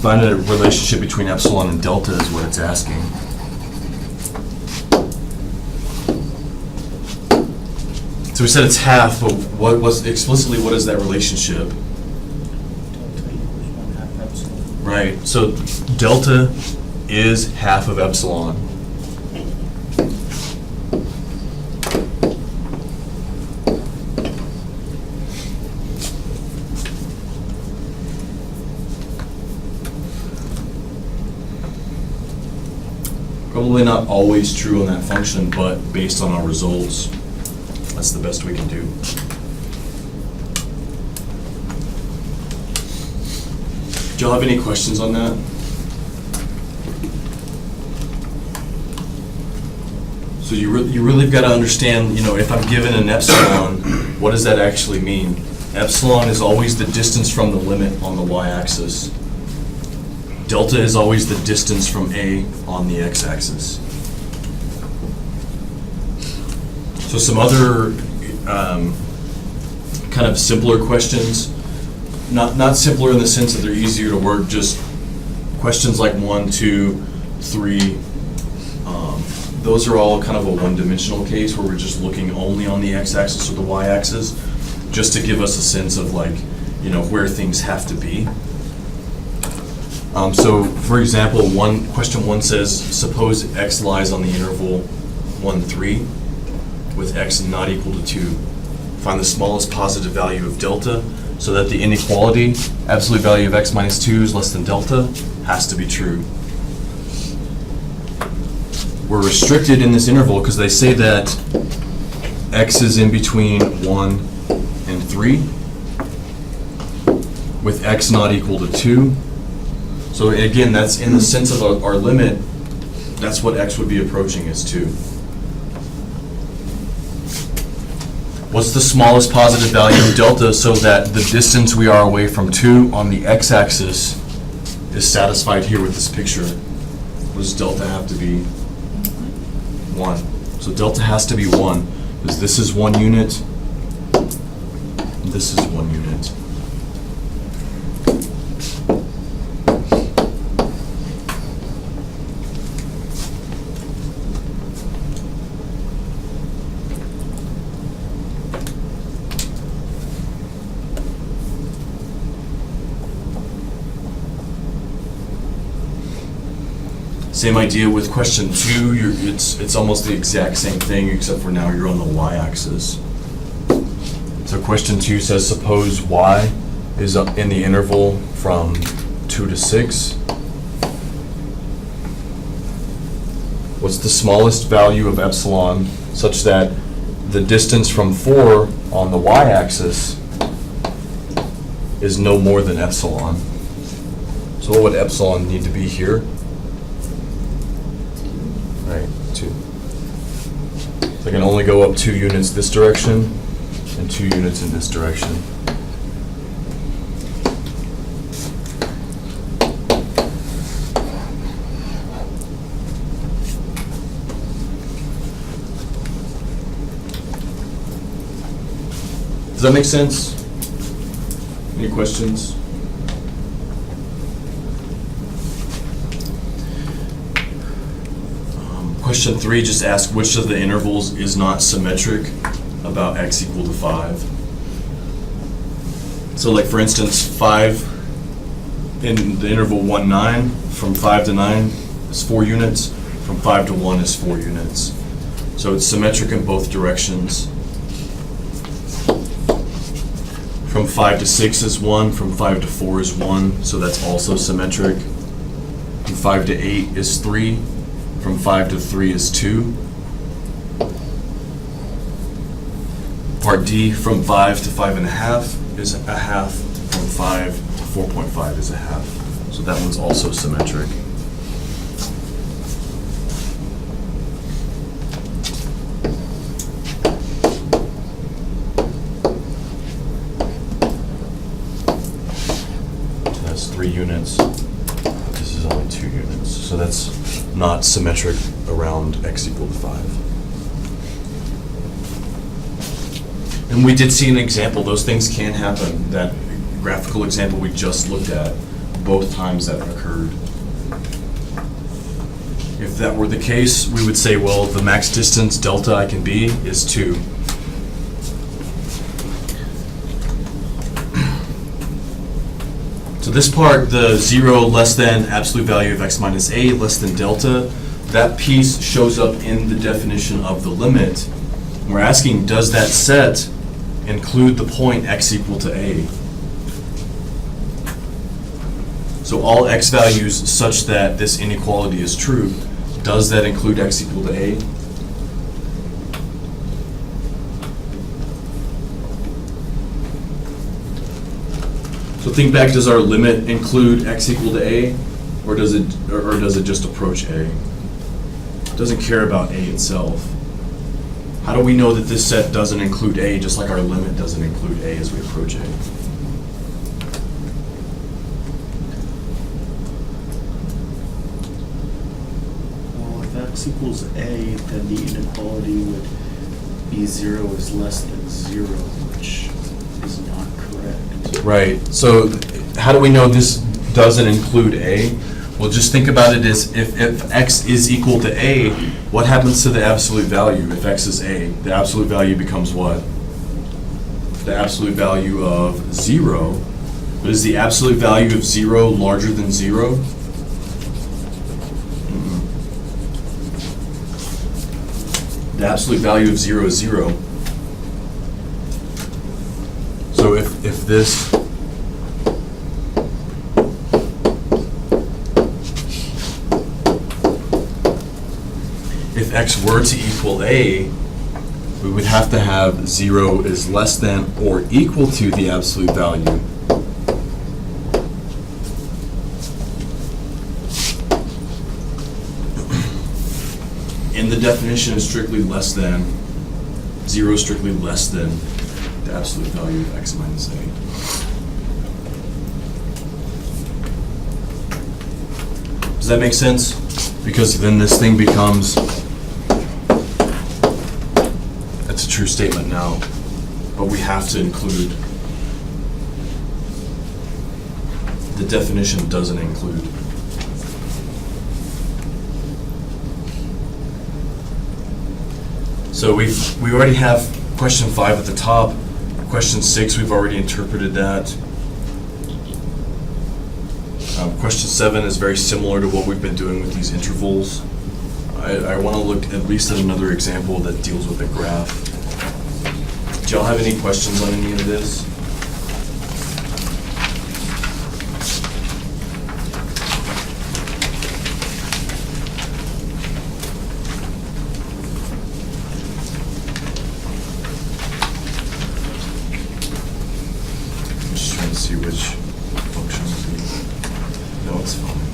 Find a relationship between epsilon and delta is what it's asking. So we said it's half, but what was explicitly what is that relationship? Delta equals 1/2 epsilon. Right. So delta is half of epsilon. Probably not always true on that function, but based on our results, that's the best we can do. Do y'all have any questions on that? So you really got to understand, if I'm given an epsilon, what does that actually mean? Epsilon is always the distance from the limit on the y-axis. Delta is always the distance from A on the x-axis. So some other kind of simpler questions, not simpler in the sense that they're easier to work, just questions like 1, 2, 3. Those are all kind of a one-dimensional case where we're just looking only on the x-axis or the y-axis, just to give us a sense of like, where things have to be. So, for example, question 1 says, suppose x lies on the interval 1, 3, with x not equal to 2. Find the smallest positive value of delta, so that the inequality, absolute value of x minus 2 is less than delta, has to be true. We're restricted in this interval because they say that x is in between 1 and 3, with x not equal to 2. So again, that's in the sense of our limit, that's what x would be approaching is 2. What's the smallest positive value of delta so that the distance we are away from 2 on the x-axis is satisfied here with this picture? What does delta have to be? 1. So delta has to be 1, because this is 1 unit, this is 1 unit. Same idea with question 2. It's almost the exact same thing, except for now you're on the y-axis. So question 2 says, suppose y is up in the interval from 2 to 6. What's the smallest value of epsilon such that the distance from 4 on the y-axis is no more than epsilon? So what would epsilon need to be here? Right, 2. So I can only go up 2 units this direction and 2 units in this direction. Does that make sense? Any questions? Question 3 just asks which of the intervals is not symmetric about x equal to 5. So like for instance, 5 in the interval 1, 9, from 5 to 9 is 4 units, from 5 to 1 is 4 units. So it's symmetric in both directions. From 5 to 6 is 1, from 5 to 4 is 1, so that's also symmetric. From 5 to 8 is 3. From 5 to 3 is 2. Part D, from 5 to 5.5 is a half. From 5 to 4.5 is a half. So that one's also symmetric. So that's 3 units. This is only 2 units. So that's not symmetric around x equal to 5. And we did see an example. Those things can happen. That graphical example we just looked at, both times that occurred. If that were the case, we would say, well, the max distance delta I can be is 2. So this part, the 0 less than absolute value of x minus a less than delta, that piece shows up in the definition of the limit. We're asking, does that set include the point x equal to a? So all x values such that this inequality is true, does that include x equal to a? So think back, does our limit include x equal to a, or does it just approach a? It doesn't care about a itself. How do we know that this set doesn't include a, just like our limit doesn't include a as we approach a? Well, if x equals a, then the inequality would B0 is less than 0, which is not correct. Right, so how do we know this doesn't include A? Well, just think about it as if x is equal to A, what happens to the absolute value if x is A? The absolute value becomes what? The absolute value of 0. But is the absolute value of 0 larger than 0? Mm-mm. The absolute value of 0 is 0. So if this if x were to equal A, we would have to have 0 is less than or equal to the absolute value. And the definition is strictly less than, 0 is strictly less than the absolute value of x minus A. Does that make sense? Because then this thing becomes, that's a true statement now, but we have to include, the definition doesn't include. So we already have question 5 at the top. Question 6, we've already interpreted that. Question 7 is very similar to what we've been doing with these intervals. I want to look at least at another example that deals with a graph. Do y'all have any questions on any of this? I'm just trying to see which function would be. No, it's fine.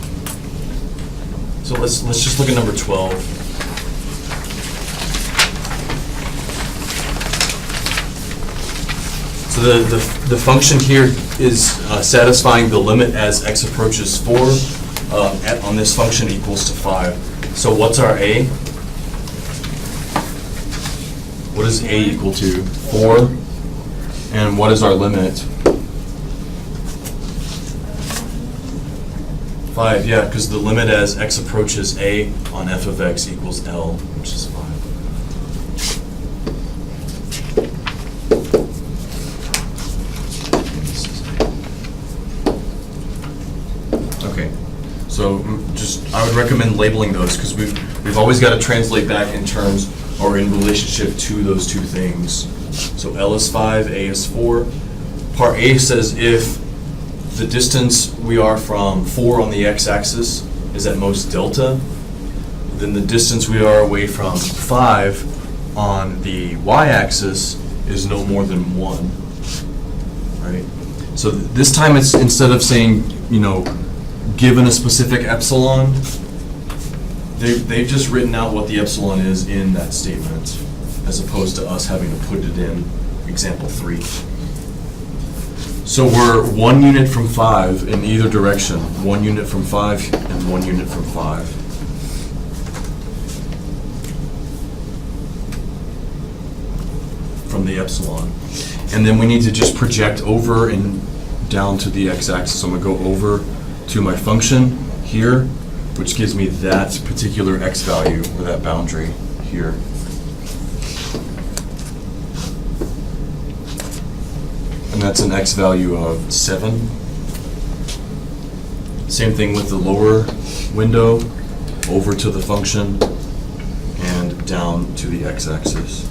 So let's just look at number 12. So the function here is satisfying the limit as x approaches 4 on this function equals to 5. So what's our a? What is a equal to? 4. And what is our limit? 5, yeah, because the limit as x approaches a on f of x equals L, which is 5. Okay, so I would recommend labeling those because we've always got to translate back in terms or in relationship to those two things. So L is 5, A is 4. Part A says if the distance we are from 4 on the x-axis is at most delta, then the distance we are away from 5 on the y-axis is no more than 1, right? So this time it's, instead of saying, given a specific epsilon, they've just written out what the epsilon is in that statement, as opposed to us having to put it in example 3. So we're 1 unit from 5 in either direction, 1 unit from 5 and 1 unit from 5. From the epsilon. And then we need to just project over and down to the x-axis. So I'm going to go over to my function here, which gives me that particular x value, or that boundary here. And that's an x value of 7. Same thing with the lower window, over to the function, and down to the x-axis.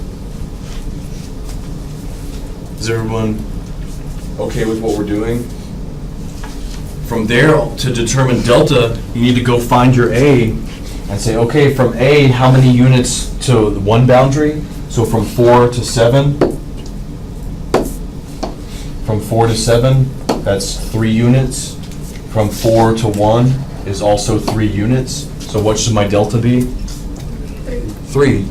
Is everyone okay with what we're doing? From there, to determine delta, you need to go find your A and say, okay, from A, how many units to the one boundary? So from 4 to 7. From 4 to 7, that's 3 units. From 4 to 1 is also 3 units. So what should my delta be? 3.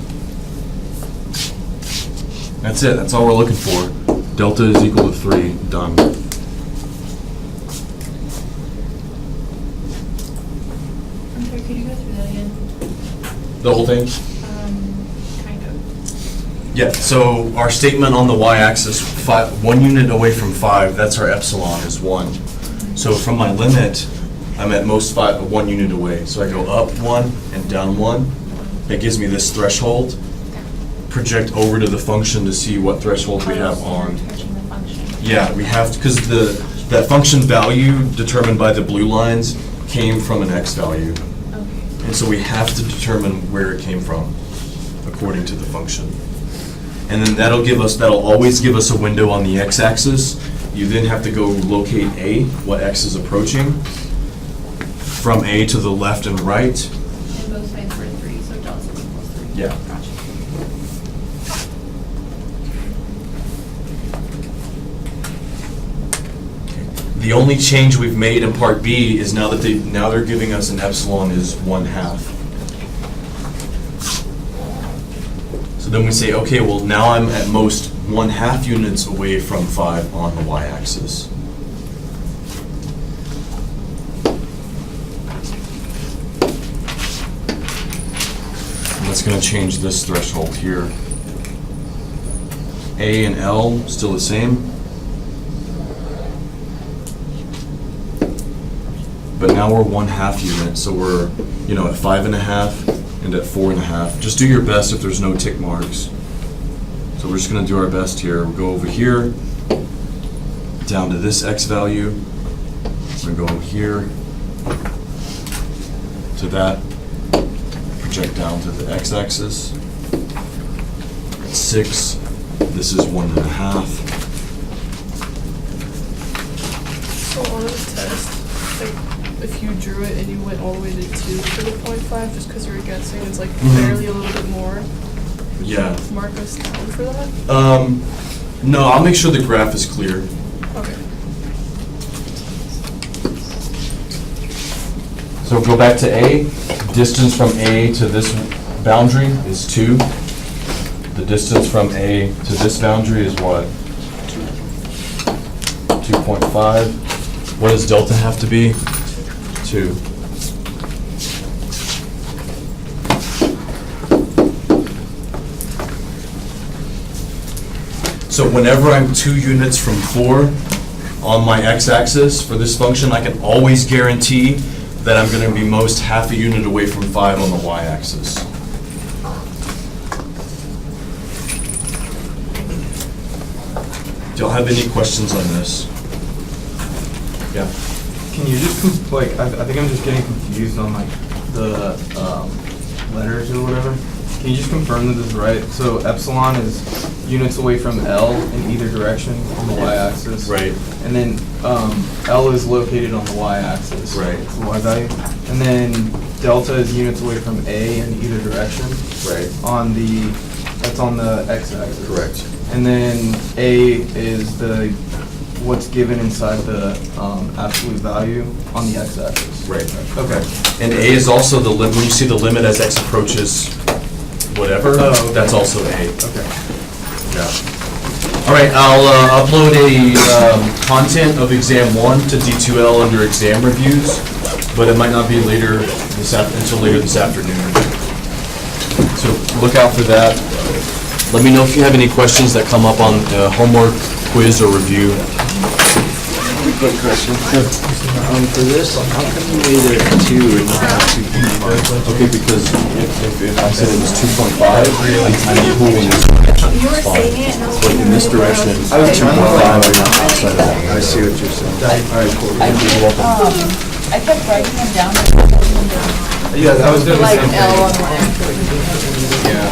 That's it. That's all we're looking for. Delta is equal to 3. Done. I'm sorry, could you go through that again? The whole thing? Kind of. Yeah, so our statement on the y-axis, 1 unit away from 5, that's our epsilon is 1. So from my limit, I'm at most 1 unit away. So I go up 1 and down 1. That gives me this threshold. Project over to the function to see what threshold we have on. Touching the function. Yeah, we have to, because that function value determined by the blue lines came from an x value. Okay. And so we have to determine where it came from, according to the function. And then that'll always give us a window on the x-axis. You then have to go locate A, what x is approaching, from A to the left and right. And both sides were 3, so delta equals 3. Yeah. Gotcha. The only change we've made in part B is now they're giving us an epsilon is 1/2. So then we say, okay, well, now I'm at most 1/2 units away from 5 on the y-axis. And that's going to change this threshold here. A and L still the same. But now we're 1/2 unit, so we're, at 5.5 and at 4.5. Just do your best if there's no tick marks. So we're just gonna do our best here. We'll go over here, down to this x value. We're gonna go here to that, project down to the x-axis. At 6, this is 1.5. So on this test, like, if you drew it and you went all the way to 2 for the 0.5, just because you were guessing, it's like barely a little bit more. Yeah. Mark us down for that? No, I'll make sure the graph is clear. Okay. So go back to A. Distance from A to this boundary is 2. The distance from A to this boundary is what? 2.5. What does delta have to be? 2. So whenever I'm 2 units from 4 on my x-axis for this function, I can always guarantee that I'm going to be most 1/2 a unit away from 5 on the y-axis. Do y'all have any questions on this? Yeah. Can you just, I think I'm just getting confused on the letters or whatever. Can you just confirm that this is right? So epsilon is units away from L in either direction on the y-axis. Right. And then L is located on the y-axis. Right. It's the y value. And then delta is units away from A in either direction. Right. That's on the x-axis. Correct. And then A is what's given inside the absolute value on the x-axis. Right. Okay. And A is also the limit, when you see the limit as x approaches whatever, Oh, okay. that's also A. Okay. Yeah. All right, I'll upload a content of exam 1 to D2L under exam reviews, but it might not be until later this afternoon. So look out for that. Let me know if you have any questions that come up on homework, quiz, or review. Quick question. For this, how come you made it 2 and not 2.5? Okay, because if I said it was 2.5, I'm pulling this direction. You were saying it, and I was But in this direction, 2.5 are not outside of that. I see what you're saying. All right, cool. I kept writing them down. Yeah, that was doing the Like same L on thing. my. Yeah.